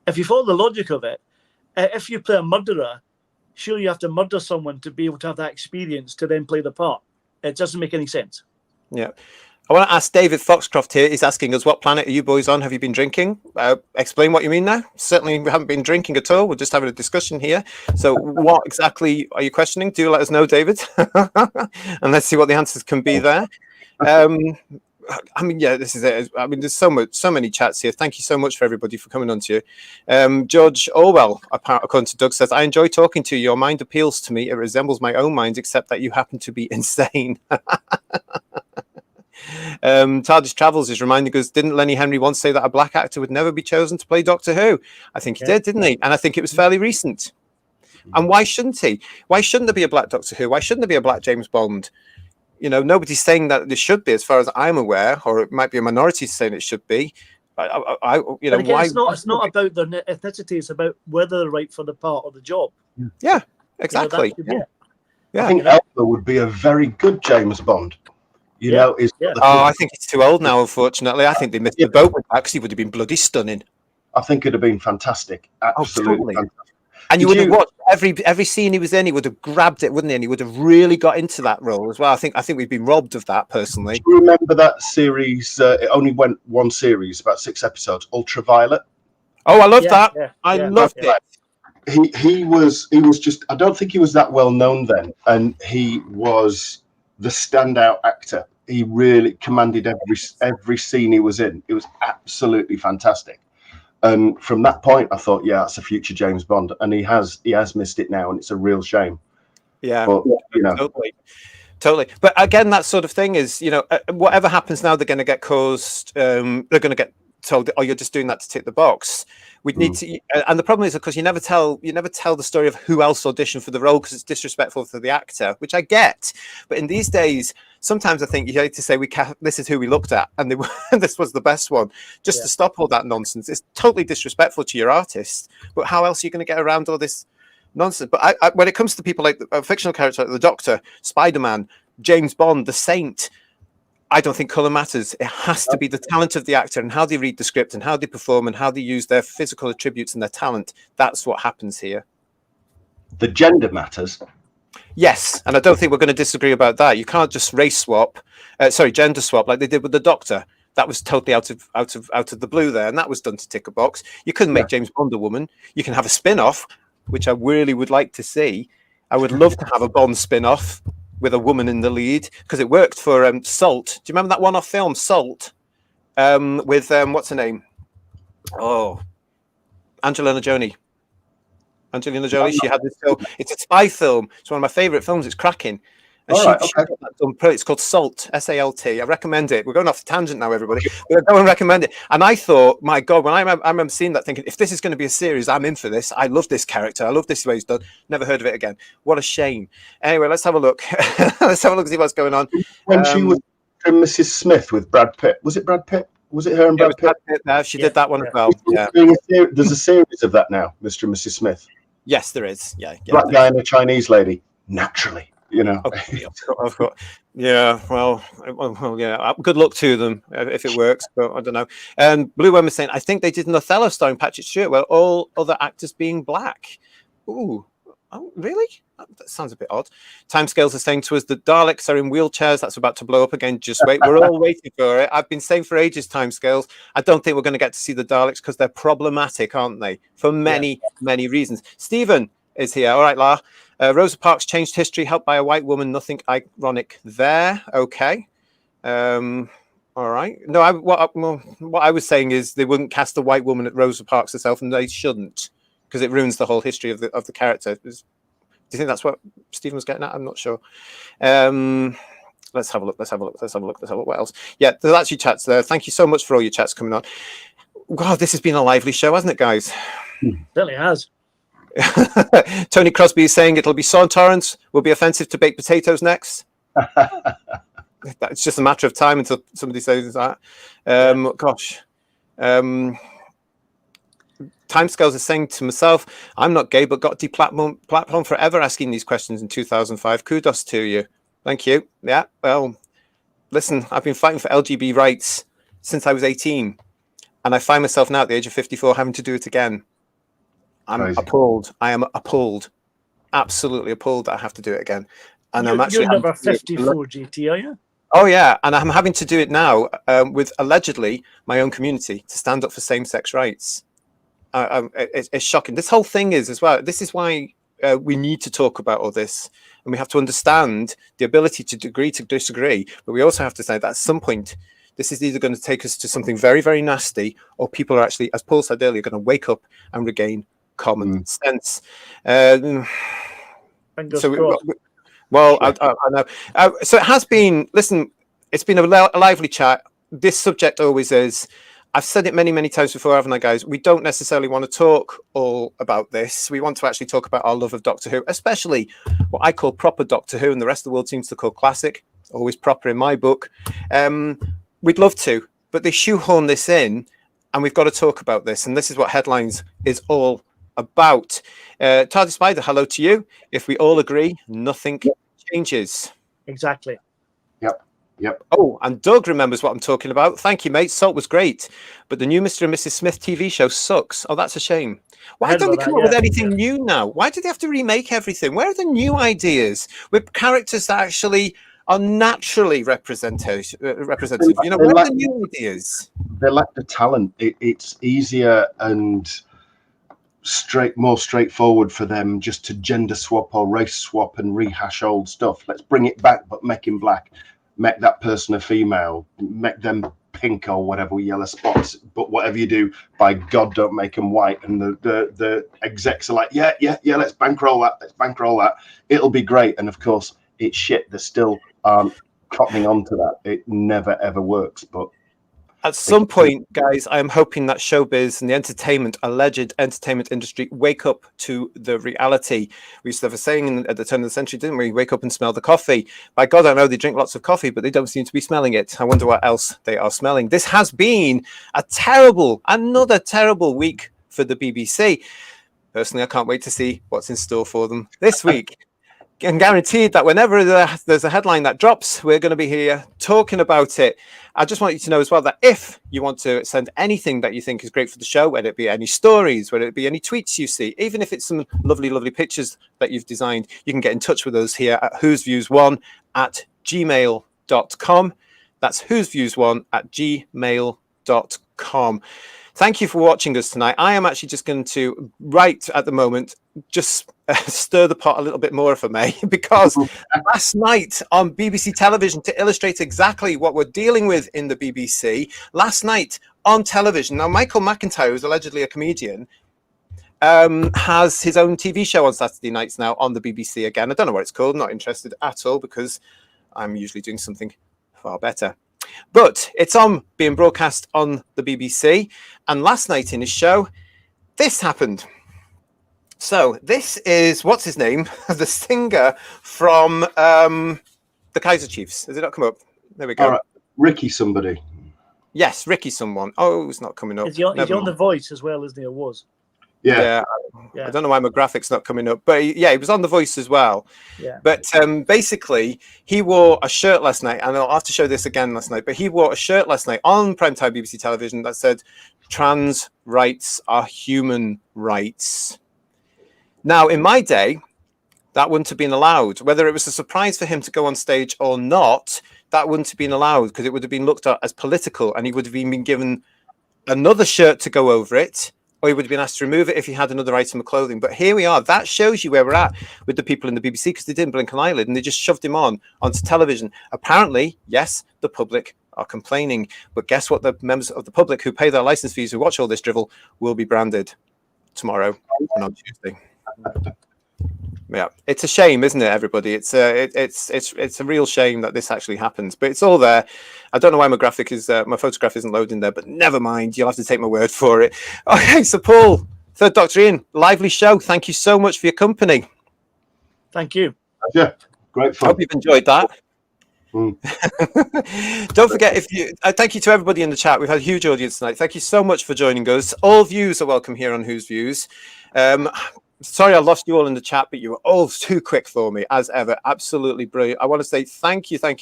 if you follow the logic of it, if you play a murderer, surely you have to murder someone to be able to have that experience to then play the part. It doesn't make any sense. Yeah. I want to ask David Foxcroft here. He's asking us, what planet are you boys on? Have you been drinking? Explain what you mean now. Certainly we haven't been drinking at all. We're just having a discussion here. So what exactly are you questioning? Do let us know, David. And let's see what the answers can be there. I mean, yeah, this is it. I mean, there's so many chats here. Thank you so much for everybody for coming on to you. George Orwell, according to Doug, says, I enjoy talking to you. Your mind appeals to me. It resembles my own mind, except that you happen to be insane. TARDIS Travels is reminding us, didn't Lenny Henry once say that a black actor would never be chosen to play Doctor Who? I think he did, didn't he? And I think it was fairly recent. And why shouldn't he? Why shouldn't there be a black Doctor Who? Why shouldn't there be a black James Bond? You know, nobody's saying that there should be, as far as I'm aware, or it might be a minority saying it should be. You know, again, why? It's not about their ethnicity. It's about whether they're right for the part or the job. Yeah, exactly. You know, I think Elba would be a very good James Bond. You know, I think it's too old now, unfortunately. I think they missed the boat with that, because he would have been bloody stunning. I think it'd have been fantastic. Absolutely. Totally. And you would have watched every scene he was in, he would have grabbed it, wouldn't he? And he would have really got into that role as well. I think we've been robbed of that, personally. Do you remember that series? It only went one series, about 6 episodes, Ultraviolet? Oh, I loved that. Yeah, I loved it. He was just, I don't think he was that well known then. And he was the standout actor. He really commanded every scene he was in. It was absolutely fantastic. And from that point, I thought, yeah, that's a future James Bond. And he has missed it now, and it's a real shame. Yeah, but, you know. Totally. But again, that sort of thing is, you know, whatever happens now, they're going to get caused. They're going to get told, "Oh, you're just doing that to tick the box." We'd need to, and the problem is, of course, you never tell the story of who else auditioned for the role because it's disrespectful to the actor, which I get. But in these days, sometimes I think you have to say this is who we looked at, and this was the best one, just to stop all that nonsense. It's totally disrespectful to your artist. But how else are you going to get around all this nonsense? But I, when it comes to people like a fictional character like the Doctor, Spider-Man, James Bond, the Saint, I don't think colour matters. It has to be the talent of the actor and how they read the script and how they perform and how they use their physical attributes and their talent. That's what happens here. The gender matters. Yes, and I don't think we're going to disagree about that. You can't just gender swap like they did with the Doctor. That was totally out of the blue there, and that was done to tick a box. You couldn't make James Bond a woman. You can have a spin-off, which I really would like to see. I would love to have a Bond spin-off with a woman in the lead, because it worked for Salt. Do you remember that one-off film, Salt, with what's her name? Oh, Angelina Jolie. She had this film. It's a spy film. It's one of my favourite films. It's cracking. And she got that done. It's called Salt, S-A-L-T. I recommend it. We're going off the tangent now, everybody. But I go and recommend it. And I thought, my God, when I remember seeing that, thinking, if this is going to be a series, I'm in for this. I love this character. I love this way he's done. Never heard of it again. What a shame. Anyway, let's have a look. Let's have a look and see what's going on. When she was Mrs. Smith with Brad Pitt, was it Brad Pitt? Was it her and Brad Pitt? She did that one as well. Yeah. There's a series of that now, Mr. and Mrs. Smith. Yes, there is. Yeah. Black guy and a Chinese lady. Naturally. You know, I've got, yeah. Well, yeah. Good luck to them if it works, but I don't know. And Blue Worm is saying, I think they did an Othello starring Patrick Stewart, where all other actors being black. Ooh, oh, really? That sounds a bit odd. Timescales are saying to us the Daleks are in wheelchairs. That's about to blow up again. Just wait. We're all waiting for it. I've been saying for ages, Timescales. I don't think we're going to get to see the Daleks because they're problematic, aren't they? For many reasons. Stephen is here. All right, La. Rosa Parks changed history, helped by a white woman. Nothing ironic there. Okay. All right. No, what I was saying is they wouldn't cast a white woman at Rosa Parks herself, and they shouldn't, because it ruins the whole history of the character. Do you think that's what Stephen was getting at? I'm not sure. Let's have a look. What else? Yeah, there's actually chats there. Thank you so much for all your chats coming on. God, this has been a lively show, hasn't it, guys? Certainly has. Tony Crosby is saying it'll be Saw and Torrance will be offensive to baked potatoes next. It's just a matter of time until somebody says that. Timescales is saying to myself, I'm not gay, but got deplatformed forever asking these questions in 2005. Kudos to you. Thank you. Yeah, well, listen, I've been fighting for LGBT rights since I was 18, and I find myself now at the age of 54 having to do it again. I'm appalled. I am appalled. Absolutely appalled that I have to do it again. And you're number 54, GT, are you? Oh, yeah. And I'm having to do it now with allegedly my own community to stand up for same-sex rights. It's shocking. This whole thing is as well. This is why we need to talk about all this. And we have to understand the ability to agree to disagree. But we also have to say that at some point, this is either going to take us to something very, very nasty, or people are actually, as Paul said earlier, going to wake up and regain common sense. I know. So it has been, listen, it's been a lively chat. This subject always is. I've said it many, many times before, haven't I, guys? We don't necessarily want to talk all about this. We want to actually talk about our love of Doctor Who, especially what I call proper Doctor Who, and the rest of the world seems to call classic, always proper in my book. We'd love to, but they shoehorn this in, and we've got to talk about this. And this is what Headlines is all about. Tardy Spider, hello to you. If we all agree, nothing changes. Exactly. Yep. Oh, and Doug remembers what I'm talking about. Thank you, mate. Salt was great, but the new Mr. and Mrs. Smith TV show sucks. Oh, that's a shame. Why don't they come up with anything new now? Why do they have to remake everything? Where are the new ideas with characters that actually are naturally representative? You know, where are the new ideas? They lack the talent. It's easier and more straightforward for them just to gender swap or race swap and rehash old stuff. Let's bring it back, but make him black. Make that person a female, make them pink or whatever, yellow spots. But whatever you do, by God, don't make them white. And the execs are like, yeah, let's bankroll that. It'll be great. And of course, it's shit. They're still cottoning onto that. It never, ever works. But At some point, guys, I am hoping that showbiz and the alleged entertainment industry wake up to the reality. We used to have a saying at the turn of the century, didn't we? Wake up and smell the coffee. By God, I know they drink lots of coffee, but they don't seem to be smelling it. I wonder what else they are smelling. This has been another terrible week for the BBC. Personally, I can't wait to see what's in store for them this week. And guaranteed that whenever there's a headline that drops, we're going to be here talking about it. I just want you to know as well that if you want to send anything that you think is great for the show, whether it be any stories, whether it be any tweets you see, even if it's some lovely, lovely pictures that you've designed, you can get in touch with us here at whosviews1@gmail.com. That's whosviews1@gmail.com. Thank you for watching us tonight. I am actually just going to, right at the moment, just stir the pot a little bit more, if I may, because last night on BBC television, to illustrate exactly what we're dealing with in the BBC, last night on television, now Michael McIntyre, who's allegedly a comedian, has his own TV show on Saturday nights now on the BBC again. I don't know what it's called, not interested at all, because I'm usually doing something far better. But it's being broadcast on the BBC, and last night in his show, this happened. So this is, what's his name? The singer from the Kaiser Chiefs. Has it not come up? There we go. All right. Ricky somebody. Yes, Ricky someone. Oh, it's not coming up. Is he on The Voice as well, isn't he, or was? Yeah. I don't know why my graphic's not coming up, but he was on The Voice as well. Yeah. But basically, he wore a shirt last night, and I'll have to show this again last night, but he wore a shirt last night on primetime BBC television that said, "Trans rights are human rights." Now, in my day, that wouldn't have been allowed. Whether it was a surprise for him to go on stage or not, that wouldn't have been allowed, because it would have been looked at as political, and he would have been given another shirt to go over it, or he would have been asked to remove it if he had another item of clothing. But here we are. That shows you where we're at with the people in the BBC, because they didn't blink an eyelid and they just shoved him onto television. Apparently, yes, the public are complaining. But guess what? The members of the public who pay their license fees, who watch all this drivel, will be branded tomorrow and on Tuesday. Yeah, it's a shame, isn't it, everybody? It's a real shame that this actually happens, but it's all there. I don't know why my photograph isn't loading there, but never mind. You'll have to take my word for it. Okay, so Paul, Third Doctor Ian, lively show. Thank you so much for your company. Thank you. Yeah, great fun. Hope you've enjoyed that. Don't forget, thank you to everybody in the chat. We've had a huge audience tonight. Thank you so much for joining us. All views are welcome here on Whose Views. Sorry I lost you all in the chat, but you were all too quick for me, as ever. Absolutely brilliant. I want to say thank you for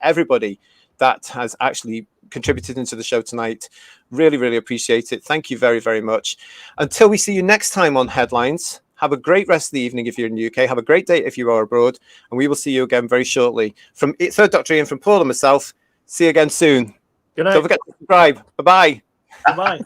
everybody that has actually contributed into the show tonight. Really, really appreciate it. Thank you very, very much. Until we see you next time on Headlines, have a great rest of the evening if you're in the UK. Have a great day if you are abroad. And we will see you again very shortly. From Third Doctor Ian, from Paul and myself, see you again soon. Good night. Don't forget to subscribe. Bye-bye. Bye-bye.